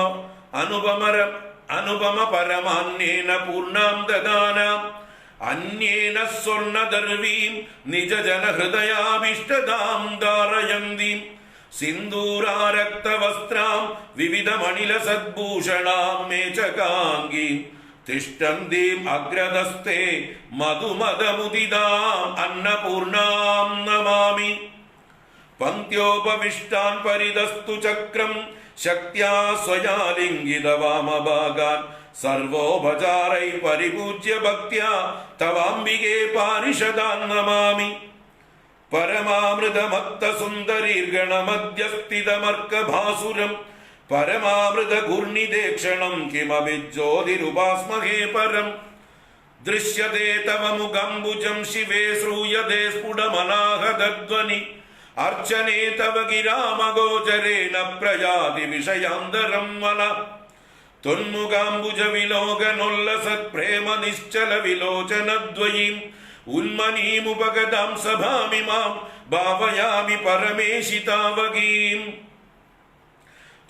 അനുപമ പരമാന്യേന പൂർണ്ണാം ദദാനാം അന്യേന സ്വർണദർവീം നിജജനഹൃദയാഭീഷ്ടദാം ധാരയന്തീം സിന്ദൂരാരക്തവസ്ത്രാം വിവിധമണിലസദ്ഭൂഷണാം മേചകാംഗീം തിഷ്ടന്തീം അഗ്രതസ്തേ മധുമദമുദിതാം അന്നപൂർണാം നമാമി. പന്ത്യോപവിഷ്ടാൻ പരിതസ്തു ചക്രം ശക്ത്യാ സ്വയാ ലിംഗിതവാമഭാഗാൻ സർവോപചാരൈ പരിപൂജ്യ ഭക്ത്യാ തവാംബികേ പാരിഷദാൻ നമാമി. പരമാമൃതമത്ത സുന്ദരീർഗണമധ്യസ്ഥിതമർക്കഭാസുരം പരമാമൃത ഗുർണിദേക്ഷണം കിമഭിജ്യോതിരുപാസ്മഹേ പരം. ദൃശ്യതേ തവ മുഖംബുജം ശിവേ ശ്രൂയതേ സ്ഫുടമനാഹതധ്വനി അർച്ചനേ തവ ഗിരാമഗോചരേണ പ്രയാതി വിഷയാന്തരം വന. ത്വന്മുഖാംബുജ വിലോകനോല്ലസത്പ്രേമ നിശ്ചല വിലോചനദ്വയീം ഉന്മനീമുപഗതാം സഭാമിമാം ഭാവയാമി പരമേശിതാവകീം.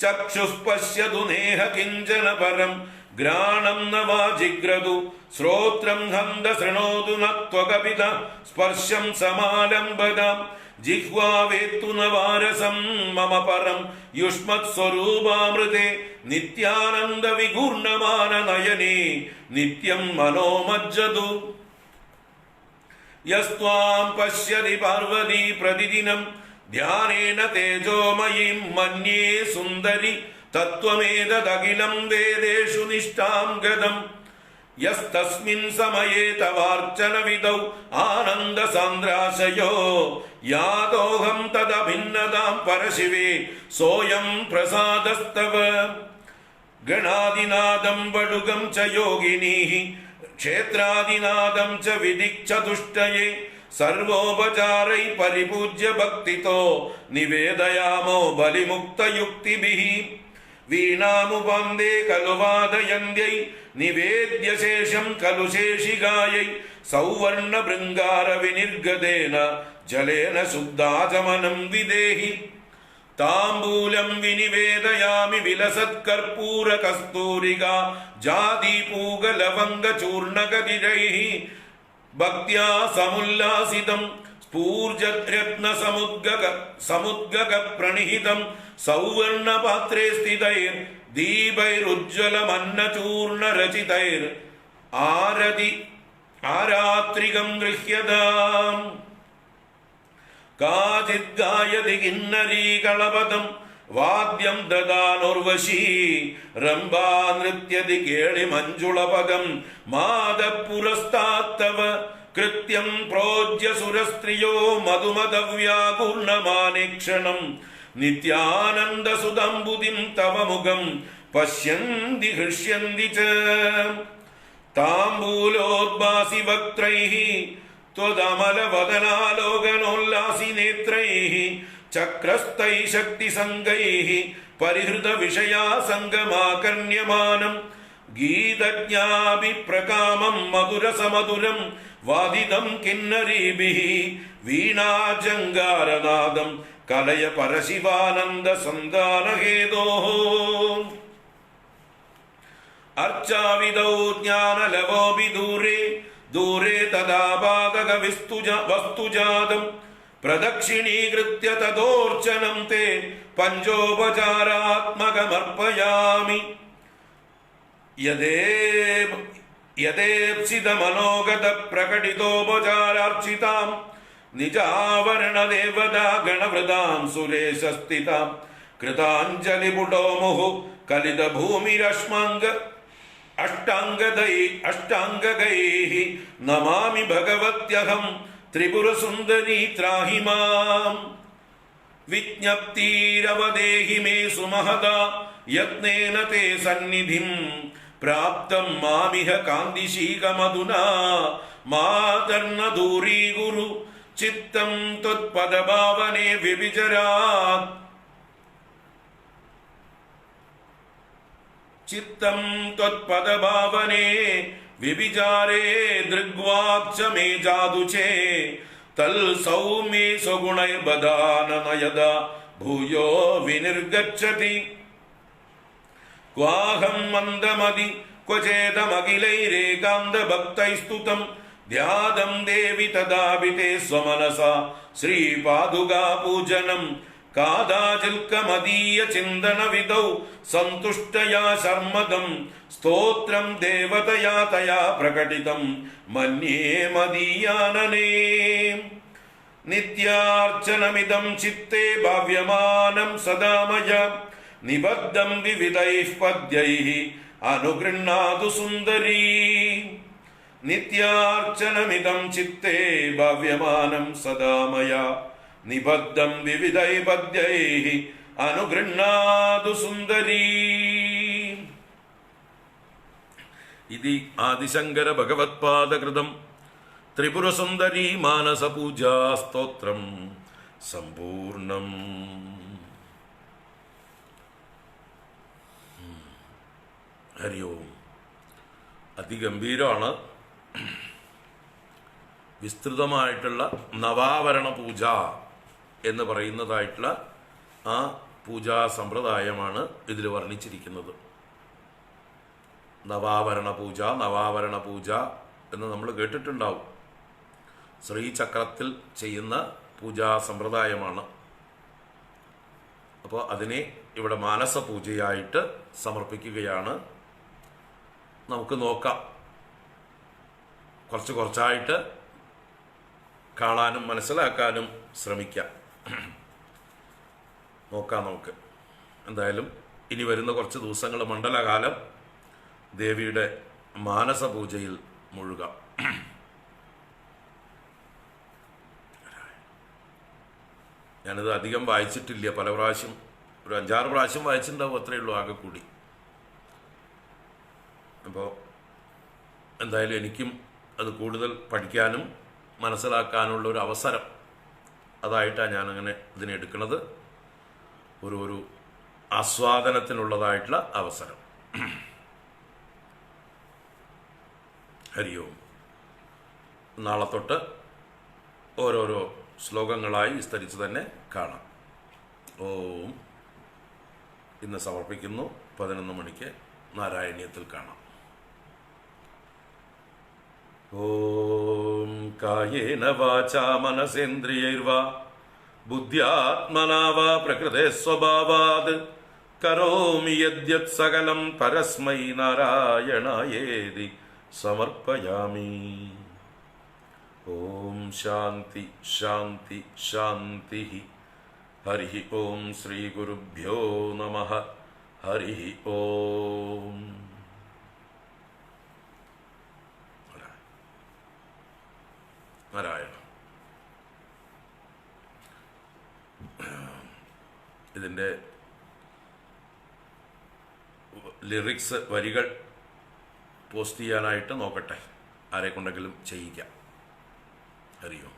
ചക്ഷുഃ പശ്യതു നേഹ കിഞ്ചന പരം ഘ്രാണം ന വാജിഗ്രതു ശ്രോത്രം ഹന്ത ശൃണോതു ന ത്വകപിത സ്പർശം സമാലംബതാം ജിഹ്വാവേത്തു ന വാരസം മമ പരം യുഷ്മത് സ്വരൂപാമൃതേ നിത്യാനന്ദ വിഘൂർണമാന നയനേ നിത്യം മനോമജ്ജതു. യസ്ത്വാം പശ്യതി പാർവതി പ്രതിദിനം ധ്യാനേന തേജോമയീം മന്യേ സുന്ദരി തത്വമേതദഖിലം വേദേഷു നിഷ്ഠാം ഗതം. യസ്തസ്മിൻ സമയേ തവാർച്ചന വിദൗ ആനന്ദ സാന്ദ്രാശയോ യാതോഹം തദഭിന്നതാം പരശിവേ സോയം പ്രസാദസ്തവ. ഗണാദിനാദം വടുകം ച യോഗിനീഃ ക്ഷേത്രാദിനാദം ച വിദിക്ചതുഷ്ടയേ സർവോപചാരൈ പരിപൂജ്യ ഭക്തിതോ നിവേദയാമോ ബലിമുക്തയുക്തിഭിഃ. വീണാമുപാന്തേ ഖലു വാദയന്ത്യൈ നിവേദ്യശേഷം ഖലു ശേഷികായൈ സൗവർണ ഭൃംഗാര വിനിർഗതേന ജലേന ശുദ്ധാചമനം വിദേഹി. താംബൂലം വിനിവേദയാമി വിലസത്കർപ്പൂര കസ്തൂരിക ജാതിപൂഗ ലവംഗ ചൂർണകതിരൈഃ ഭക്ത്യാ സമുല്ലാസിതം സ്ഫൂർജരത്ന സമുദ്ഗക പ്രണിഹിതം സൗവർണപാത്രേ സ്ഥിതൈർ ദീപൈരുജ്വലമന്നചൂർണ രചിതൈർ ആരാത്രികം ഗൃഹ്യതാം. കാചിത് ഗായതി കിന്നരീ കളപദം വാദ്യം ദദാനോർവശീ രംഭാ നൃത്യതി കേളി മഞ്ജുളപകം മാദപുരസ്താത്തവ കൃത്യം പ്രോജ്യ സുരസ്ത്രിയോ മധുമദവ്യാകൂർണമാനേക്ഷണം നിത്യാനന്ദ സുദംബുദിം തവ മുഖം പശ്യന്തി ഹൃഷ്യന്തി ച. താംബൂലോദ്ഭാസി വക്ത്രൈഃ ത്വദമലവദനാലോകനോല്ലാസി നേത്രൈഃ ചക്രസ്ഥൈ ശക്തിസംഗൈഃ പരിഹൃത വിഷയാ സംഗമാകർണ്യമാനം ഗീതജ്ഞാഭിപ്രകാമം മധുരസമധുരം വാദിതം കിന്നരീഭിഃ വീണാജംഗാരനാദം കലയ പരശിവാനന്ദ സന്താനഹേതോഃ. അർച്ചാവിദൗ ജ്ഞാനലവോപി ദൂരേ ദൂരേ തദാപാദക വസ്തുജാതം പ്രദക്ഷിണീകൃത്യ തദോർച്ചനം തേ പഞ്ചോപചാരാത്മകമർപ്പയാമി. യദേപ്സിത മനോഗത പ്രകടിതോപചാരാർച്ചിതാം നിജാവരണ ദേവതാ ഗണവൃതാം സുരേശസ്ഥിതാം കൃതാഞ്ജലിപുടോ മുഹു കലിത ഭൂമിരശ്മാംഗ അഷ്ടാംഗൈഃ നമാമി ഭഗവത്യഹം ത്രിപുരസുന്ദരീ ത്രാഹി മാം വിജ്ഞപ്തിരവദേഹി മേ സുമഹത യത്നേന തേ സന്നിധിം പ്രാപ്തം മാമിഹ കാന്തിശീകമധുനാ മാതർന ദൂരീകുരു ചിത്തം ത്വത്പദഭാവനേ വ്യഭിചരാത് ചിത്തം ത്വത്പദഭാവനേ വ്യഭിചാരേ ദൃഗ്വാക്ച മേ ജാതുചേ തൽ സൗമ്യേ സ്വഗുണൈർബദാനനയദ ഭൂയോ വിനിർഗച്ഛതി ക്വാഹം മന്ദമതി ക്വചേദമഖിലൈരേകാന്തഭക്തൈസ്തുതം ധ്യാതം ദേവി തദാപി തേ സ്വമനസാ ശ്രീപാദുകാ പൂജനം കാദാചിൽക്കമദീയ ചിന്തനവിദൗ സന്തുഷ്ടയാ ശർമ്മദം സ്തോത്രം ദേവതയാ തയാ പ്രകടിതം മന്യേ മദീയാനനേ നിത്യാർച്ചനമിദം ചിത്തേ ഭാവ്യമാനം സദാ മയ നിബദ്ധം വിവിധൈഃ പദ്യൈഃ അനുഗൃഹ്ണാതു സുന്ദരീ നിത്യാർച്ചനമിദം ചിത്തേ ഭാവ്യമാനം സദാ മയ നിബദ്ധം വിവിധൈഃ പദ്യൈഃ അനുഗൃഹ്ണാതു സുന്ദരീ. ഇതി ആദിശങ്കര ഭഗവത്പാദകൃതം ത്രിപുരസുന്ദരീ മാനസപൂജാ സ്തോത്രം സമ്പൂർണം. ഹരി ഓം. അതിഗംഭീരമാണ്. വിസ്തൃതമായിട്ടുള്ള നവാവരണ പൂജ എന്ന് പറയുന്നതായിട്ടുള്ള ആ പൂജാ സമ്പ്രദായമാണ് ഇതിൽ വർണ്ണിച്ചിരിക്കുന്നത്. നവാവരണ പൂജ എന്ന് നമ്മൾ കേട്ടിട്ടുണ്ടാവും. ശ്രീചക്രത്തിൽ ചെയ്യുന്ന പൂജാ സമ്പ്രദായമാണ്. അപ്പോൾ അതിനെ ഇവിടെ മാനസ പൂജയായിട്ട് സമർപ്പിക്കുകയാണ്. നമുക്ക് നോക്കാം, കുറച്ചായിട്ട് കാണാനും മനസ്സിലാക്കാനും ശ്രമിക്കാം. നോക്കാം നമുക്ക്. എന്തായാലും ഇനി വരുന്ന കുറച്ച് ദിവസങ്ങൾ മണ്ഡലകാലം ദേവിയുടെ മാനസ പൂജയിൽ മുഴുകാം. ഞാനിത് അധികം വായിച്ചിട്ടില്ല, പല പ്രാവശ്യം, ഒരു 5-6 പ്രാവശ്യം വായിച്ചിട്ടുണ്ടാവും, അത്രയേ ഉള്ളൂ ആകെ കൂടി. അപ്പോൾ എന്തായാലും എനിക്കും അത് കൂടുതൽ പഠിക്കാനും മനസ്സിലാക്കാനുള്ള ഒരു അവസരം അതായിട്ടാണ് ഞാനങ്ങനെ ഇതിനെ എടുക്കുന്നത്. ഒരു ആസ്വാദനത്തിനുള്ളതായിട്ടുള്ള അവസരം. ഹരി ഓം. നാളെ തൊട്ട് ഓരോരോ ശ്ലോകങ്ങളായി വിസ്തരിച്ച് തന്നെ കാണാം. ഓം. ഇന്ന് സമർപ്പിക്കുന്നു. 11 മണിക്ക് നാരായണീയത്തിൽ കാണാം. ഓം. കായേന വാചാ മനസേന്ദ്രിയൈർവാ ബുദ്ധ്യാത്മനാ വാ പ്രകൃതേ സ്വഭാവാത് കരോമി യദ്യത് സകലം പരസ്മൈ നാരായണായേതി സമർപ്പയാമി. ഓം. ശാന്തി ശാന്തി ശാന്തി. ഹരി ഓം. ശ്രീ ഗുരുഭ്യോ നമഃ. ഹരി ഓം. നാരായണ. ഇതിൻ്റെ ലിറിക്സ് വരികൾ പോസ്റ്റ് ചെയ്യാനായിട്ട് നോക്കട്ടെ, ആരെക്കൊണ്ടെങ്കിലും ചെയ്യിക്കാം. ഹരി ഓം.